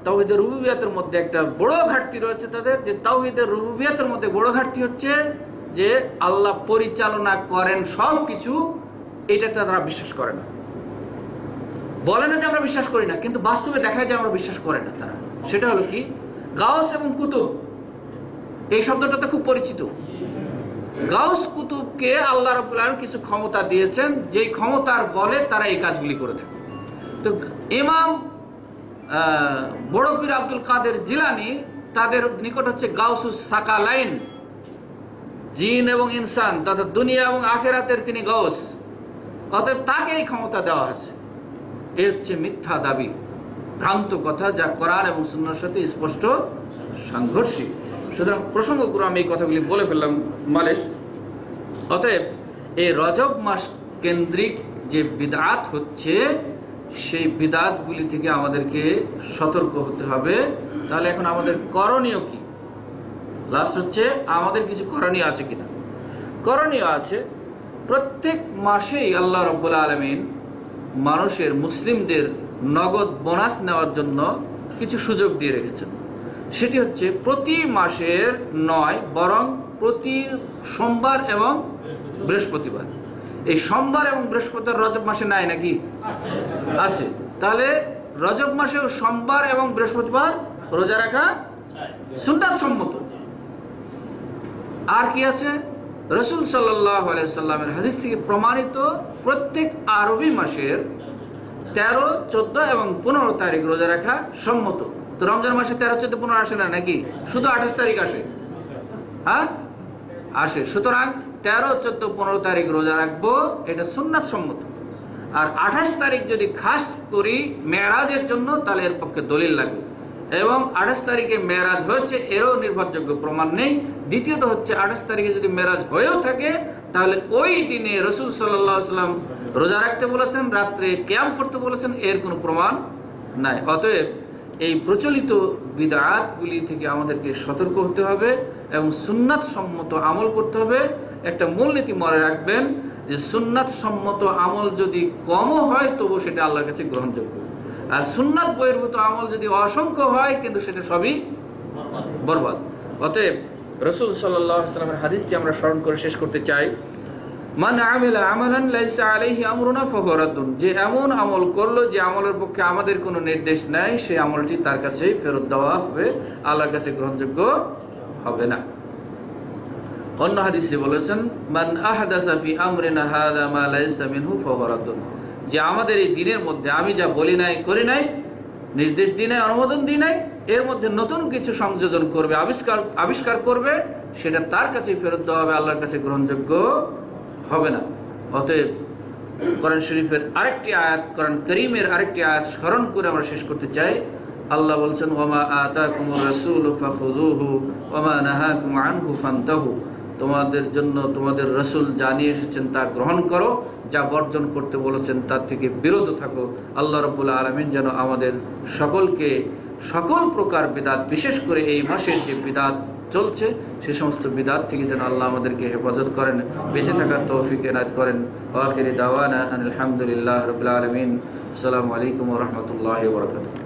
তাওহীদের রুবুবিয়াতের মধ্যে একটা বড় ঘাটতি রয়েছে তাদের, যে তাওহীদের রুবুবিয়াতের মধ্যে বড় ঘাটতি হচ্ছে যে আল্লাহ পরিচালনা করেন সব কিছু, এটাতে তারা বিশ্বাস করে না। বলে না যে আমরা বিশ্বাস করি না, কিন্তু বাস্তবে দেখায় যে আমরা বিশ্বাস করে না তারা। সেটা হলো কি, গাউস এবং কুতুব, এই শব্দটা তো খুব পরিচিত। গাউস কুতুবকে আল্লাহ রাব্বুল আলামিন কিছু ক্ষমতা দিয়েছেন, যেই ক্ষমতার বলে তারা এই কাজগুলি করে থাকে। তো ইমাম বড় পীর আব্দুল কাদের জিলানী, তাদের নিকট হচ্ছে গাউসুস সাকালাইন, জিন এবং ইনসান, তথা দুনিয়া এবং আখিরাতের তিনি গাউস, অতএব তাকে এই ক্ষমতা দেওয়া হয়েছে। এই হচ্ছে মিথ্যা দাবি, ভ্রান্ত কথা, যা কোরআন এবং সুন্নাহর সাথে স্পষ্ট সাংঘর্ষিক। সুতরাং প্রসঙ্গক্রমে আমি এই কথাগুলি বলে ফেললাম মালেশ। অতএব এই রজব মাস কেন্দ্রিক যে বিদআত হচ্ছে, সেই বিদআতগুলি থেকে আমাদেরকে সতর্ক হতে হবে। তাহলে এখন আমাদের করণীয় কি? লাস্ট হচ্ছে আমাদের কিছু করণীয় আছে কিনা। করণীয় আছে, প্রত্যেক মাসেই আল্লাহ রাব্বুল আলামিন মানুষের, মুসলিমদের নগদ বোনাস নেওয়ার জন্য কিছু সুযোগ দিয়ে রেখেছেন। সেটি হচ্ছে প্রতি মাসের নয়, বরং প্রতি সোমবার এবং বৃহস্পতিবার। এই সোমবার এবং বৃহস্পতিবার রজব মাসে নাই নাকি? আছে। তাহলে রজব মাসেও সোমবার এবং বৃহস্পতিবার রোজা রাখা সুন্নাত সম্মত। আর কি আছে? রাসূল সাল্লাল্লাহু আলাইহি সাল্লামের হাদিস থেকে প্রমাণিত প্রত্যেক আরবি মাসের 13, 14 এবং 15 তারিখ রোজা রাখা সম্মত। তো রমজান মাসে 13, 14, 15 আসে না নাকি? শুধু 28 তারিখ আসে। হ্যাঁ, আসে। সুতরাং 13, 14, 15 তারিখ রোজা রাখবো, এটা সুন্নাত সম্মত। আর 28 তারিখ যদি খাস করি মেরাজের জন্য, তাহলে এর পক্ষে দলিল লাগবে। এবং 28 তারিখে মেরাজ হয়েছে এরও নির্ভরযোগ্য প্রমাণ নেই। দ্বিতীয়ত হচ্ছে 28 তারিখে যদি মেরাজ হয়েও থাকে, তাহলে ওই দিনে রাসূল সাল্লাল্লাহু আলাইহি ওয়াসাল্লাম রোজা রাখতে বলেছেন, রাত্রে কিয়াম করতে বলেছেন, এর কোনো প্রমাণ নাই। অতএব এই প্রচলিত বিদআতগুলি থেকে আমাদেরকে সতর্ক হতে হবে এবং সুন্নাত সম্মত আমল করতে হবে। একটা মূলনীতি মনে রাখবেন যে সুন্নাত সম্মত আমল যদি কমও হয় তবু সেটা আল্লাহর কাছে গ্রহণযোগ্য, আর সুন্নাত বহির্ভূত আমল যদি অসংখ্য হয় কিন্তু সেটা সবই বরবাদ। অতএব রাসূল সাল্লাল্লাহু আলাইহি ওয়াসাল্লামের হাদিসটি আমরা স্মরণ করে শেষ করতে চাই, মান আমিলা আমালান লাইসা আলাইহি আমরুনা ফাহুয়া রাদ্দুন, যে এমন আমল করলো যে আমলের পক্ষে আমাদের কোনো নির্দেশ নাই, সেই আমলটি তার কাছেই ফেরত দেওয়া হবে, আল্লাহর কাছে গ্রহণযোগ্য হবে না। অন্য হাদিসে বলেছেন, মান আহদাসা ফি আমরিনা হাযা মা লাইসা মিনহু ফাহুয়া রাদ্দুন, যে আমাদের এই দিনের মধ্যে আমি যা বলি নাই, করি নাই, নির্দেশ দিই নাই, অনুমোদন দিই নাই, এর মধ্যে নতুন কিছু সংযোজন করবে, আবিষ্কার করবে, সেটা তার কাছেই ফেরত দেওয়া হবে, আল্লাহর কাছে গ্রহণযোগ্য হবে না। অতএব কোরআন শরীফের আরেকটি আয়াত, কোরআন কারীমের আরেকটি আয়াত স্মরণ করে আমরা শেষ করতে চাই। আল্লাহ বলছেন, ওয়ামা আতাকুমুর রাসূলু ফাখুযুহু ওয়ামা নাহাকুম আনহু ফান্তাহু, তোমাদের জন্য তোমাদের রাসূল জানিয়ে এসেছেন তা গ্রহণ করো, যা বর্জন করতে বলেছেন তার থেকে বিরত থাকো। আল্লাহ রাব্বুল আলামিন যেন আমাদের সকলকে সকল প্রকার বিদআত, বিশেষ করে এই মাসের যে বিদআত চলছে সে সমস্ত বিদআত থেকে যেন আল্লাহ আমাদেরকে হেফাজত করেন, বেঁচে থাকার তৌফিক এনায়েত করেন। ওয়া আখিরি দাওয়ানা আনিল হামদুলিল্লাহি রাব্বিল আলামিন। আসসালামু আলাইকুম ওয়া রাহমাতুল্লাহি ওয়া বারাকাতুহু।